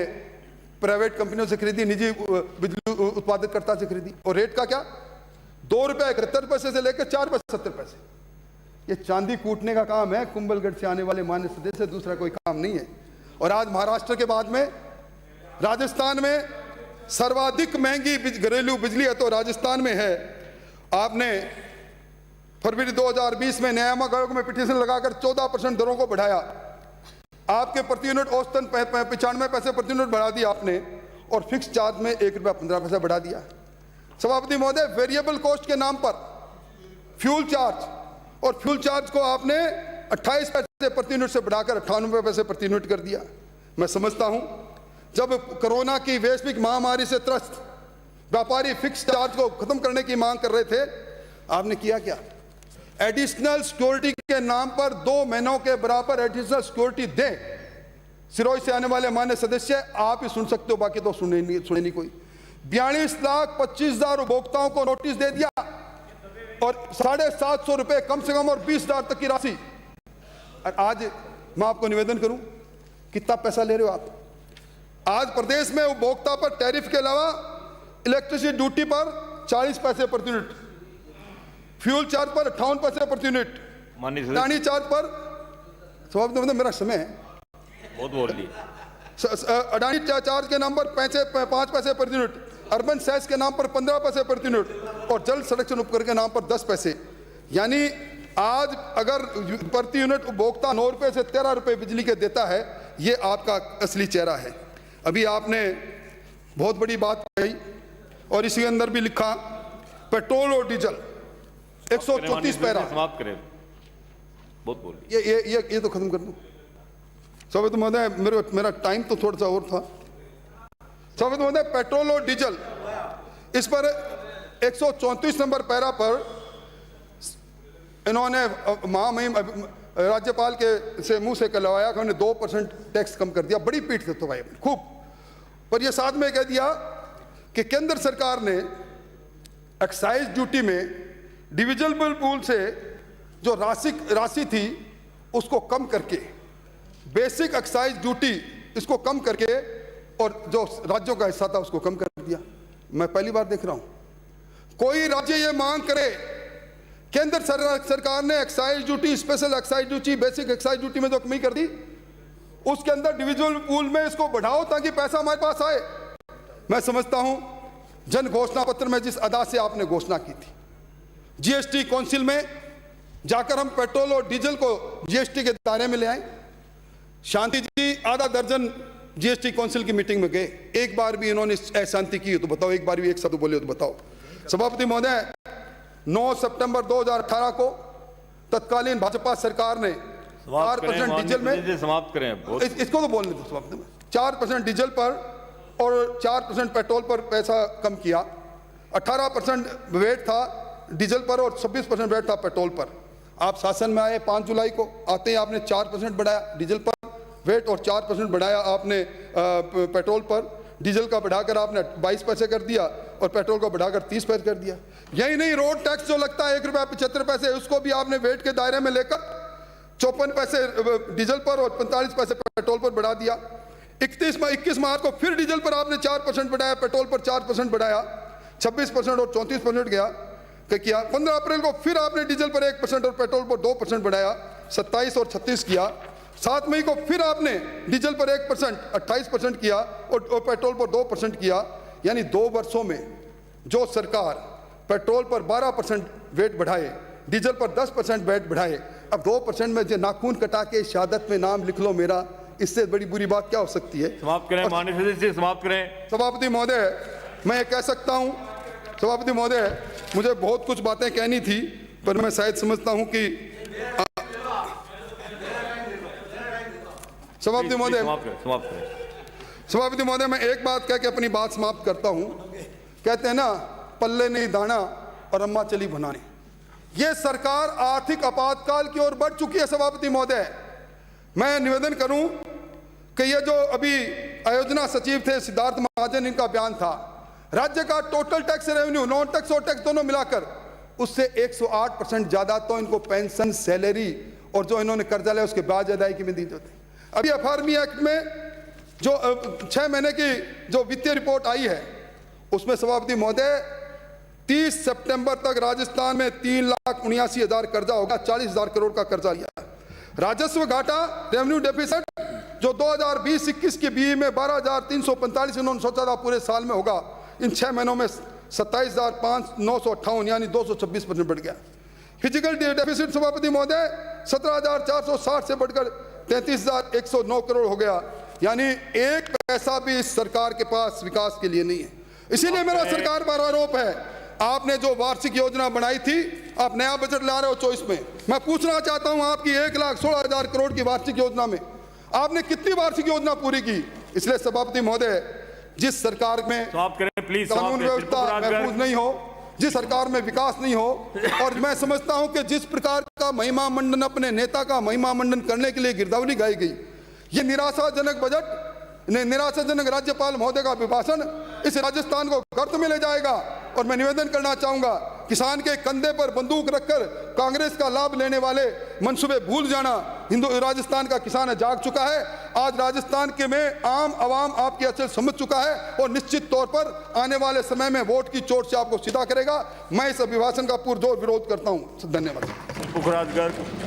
प्राइवेट कंपनियों से खरीदी, निजी बिजली उत्पादककर्ता से खरीदी। और रेट का क्या? ₹2.71 से लेकर ₹4.70। ये चांदी कूटने का काम है कुंभलगढ़ से आने वाले मान्य सदस्य से, दूसरा कोई काम नहीं है। और आज महाराष्ट्र के बाद में राजस्थान में सर्वाधिक महंगी घरेलू बिजली है तो राजस्थान में है। आपने फरवरी 2020 में नियामक आयोग में पिटीशन लगाकर 14% दरों को बढ़ाया। आपके प्रति यूनिट औसतन 95 पैसे प्रति यूनिट बढ़ा दिया आपने, और फिक्स चार्ज में ₹1.15 बढ़ा दिया। सभापति महोदय, वेरिएबल कॉस्ट के नाम पर फ्यूल चार्ज, और फ्यूल चार्ज को आपने 28 पैसे प्रति यूनिट से बढ़ाकर 98 पैसे प्रति यूनिट कर दिया। मैं समझता हूं जब कोरोना की वैश्विक महामारी से त्रस्त व्यापारी फिक्स चार्ज को खत्म करने की मांग कर रहे थे, आपने किया क्या? एडिशनल सिक्योरिटी के नाम पर 2 महीनों के बराबर एडिशनल सिक्योरिटी दें। सिरोही से आने वाले मान्य सदस्य, आप ही सुन सकते हो, बाकी तो सुने नहीं कोई। 42,25,000 उपभोक्ताओं को नोटिस दे दिया, और 750 रुपए कम से कम, और 20,000 तक की राशि। आज मैं आपको निवेदन करूं, कितना पैसा ले रहे हो आप? आज प्रदेश में उपभोक्ता पर टैरिफ के अलावा इलेक्ट्रिसिटी ड्यूटी पर 40 पैसे प्रति यूनिट, फ्यूल चार्ज पर 58 पैसे प्रति यूनिट, माननीय सदस्य पानी चार्ज पर सभापति महोदय मेरा समय है, बहुत बोल दिए। अडानी चार्ज के नाम पर 5 पैसे प्रति यूनिट, अर्बन सेस के नाम पर 15 पैसे प्रति यूनिट और जल संरक्षण उपकर के नाम पर 10 पैसे। यानी आज अगर प्रति यूनिट उपभोक्ता 9 रुपये से 13 रुपये बिजली के देता है, ये आपका असली चेहरा है। अभी आपने बहुत बड़ी बात कही और इसी के अंदर भी लिखा पेट्रोल और डीजल 134 पैरा, समाप्त करें, बहुत बोल दिए। ये तो खत्म कर दूं सभापति महोदय, मेरा टाइम तो थोड़ा सा और था। सभापति महोदय, पेट्रोल और डीजल इस पर 134 नंबर पैरा पर इन्होंने महामहिम राज्यपाल के से मुंह से कहलवाया कि उन्होंने 2% टैक्स कम कर दिया। बड़ी पीठ तो भाई खूब, पर यह साथ में कह दिया कि केंद्र सरकार ने एक्साइज ड्यूटी में डिविजिबल पूल से जो राशि थी उसको कम करके, बेसिक एक्साइज ड्यूटी इसको कम करके और जो राज्यों का हिस्सा था उसको कम कर दिया। मैं पहली बार देख रहा हूं कोई राज्य ये मांग करे, केंद्र सरकार ने excise duty, special excise duty, basic excise duty में जो कमी कर दी, उसके अंदर डिविजिबल पूल में इसको बढ़ाओ ताकि पैसा हमारे पास आए। मैं समझता हूं जन घोषणा पत्र में जिस अदा से आपने घोषणा की थी, जीएसटी काउंसिल में जाकर हम पेट्रोल और डीजल को जीएसटी के दायरे में ले आए। शांति जी आधा दर्जन जीएसटी काउंसिल की मीटिंग में गए, एक बार भी इन्होंने अशांति की हो तो बताओ, एक बार भी एक शब्द बोले हो तो बताओ। सभापति महोदय, 9 सितंबर 2018 को तत्कालीन भाजपा सरकार ने 4% डीजल में, समाप्त करें, इसको तो बोलने दो सभापति में, 4% डीजल पर और 4% पेट्रोल पर पैसा कम किया। 18% वेट था डीजल पर और 26% वेट था पेट्रोल पर। आप शासन में आए 5 जुलाई को, आते ही आपने 4% बढ़ाया डीजल पर वेट और 4% बढ़ाया आपने पेट्रोल पर। डीजल का बढ़ाकर आपने 22 पैसे कर दिया और पेट्रोल को बढ़ाकर 30 पैसे कर दिया। यही नहीं, रोड टैक्स जो लगता है 1 रुपया 75 पैसे, उसको भी आपने वेट के दायरे में लेकर 54 पैसे डीजल पर और 45 पैसे पेट्रोल पर बढ़ा दिया। 21 मार्च को फिर डीजल पर आपने 4% बढ़ाया, पेट्रोल पर 4% बढ़ाया, 26% और 34% गया किया। 15 अप्रैल को फिर आपने डीजल पर 1% और पेट्रोल पर 2% बढ़ाया, 27 और 36 किया। 7 मई को फिर आपने डीजल पर 1% 28% किया और पेट्रोल पर 2% किया। यानी 2 वर्षों में जो सरकार पेट्रोल पर 12% वेट बढ़ाए, डीजल पर 10% वेट बढ़ाए, अब 2% में जो नाखून कटा के शहादत में नाम लिख लो मेरा, इससे बड़ी बुरी बात क्या हो सकती है। समाप्त करें माननीय सदस्य, समाप्त करें। सभापति महोदय, मैं ये कह सकता हूं, सभापति महोदय मुझे बहुत कुछ बातें कहनी थी पर मैं शायद समझता हूं कि सभापति महोदय, सभापति महोदय मैं एक बात कह के अपनी बात समाप्त करता हूं। कहते हैं ना, पल्ले नहीं दाना और अम्मा चली बनाने। ये सरकार आर्थिक आपातकाल की ओर बढ़ चुकी है। सभापति महोदय, मैं निवेदन करूं कि ये जो अभी आयोजना सचिव थे सिद्धार्थ महाजन, इनका बयान था, राज्य का total tax revenue, non tax और टैक्स दोनों मिलाकर उससे 108% ज्यादा तो इनको पेंशन, सैलरी और जो इन्होंने कर्जा लिया उसके ब्याज अदायगी में दी जाती है। अभी एफआरबी एक्ट में जो 6 महीने की जो वित्तीय रिपोर्ट आई है उसमें सभापति महोदय 30 सितंबर तक राजस्थान में 3,79,000 कर्जा होगा, 40,000 करोड़ का कर्जा लिया। राजस्व घाटा, रेवेन्यू डेफिसिट जो 2020-21 के बीई में 12,345 इन्होंने सोचा था पूरे साल में होगा, इन 6 महीनों में 27,958 यानी 226% बढ़ गया। फिजिकल डेफिसिट सभापति महोदय 17,460 से बढ़कर 33,109 करोड़ हो गया। यानी एक पैसा भी इस सरकार के पास विकास के लिए नहीं है। इसीलिए मेरा सरकार पर आरोप है, आपने जो वार्षिक योजना बनाई थी, आप नया बजट ला रहे हो 24 में। मैं पूछना चाहता हूं, आपकी 1,16,000 करोड़ की वार्षिक योजना में आपने कितनी वार्षिक योजना पूरी की? इसलिए सभापति महोदय, जिस सरकार में कानून व्यवस्था महफूज नहीं हो, जिस सरकार में विकास नहीं हो, और मैं समझता हूं कि जिस प्रकार का महिमा मंडन, अपने नेता का महिमा मंडन करने के लिए गिरदावरी गाई गई, ये निराशाजनक बजट, निराशाजनक राज्यपाल महोदय का अभिभाषण इस राजस्थान को गर्त में ले जाएगा। और मैं निवेदन करना चाहूंगा, किसान के कंधे पर बंदूक रखकर कांग्रेस का लाभ लेने वाले मंसूबे भूल जाना। हिंदू राजस्थान का किसान जाग चुका है। आज राजस्थान के में आम आवाम आपकी असर समझ चुका है और निश्चित तौर पर आने वाले समय में वोट की चोट से आपको सीधा करेगा। मैं इस अभिभाषण का पुरजोर विरोध करता हूं। धन्यवाद। पुखराज गर्ग।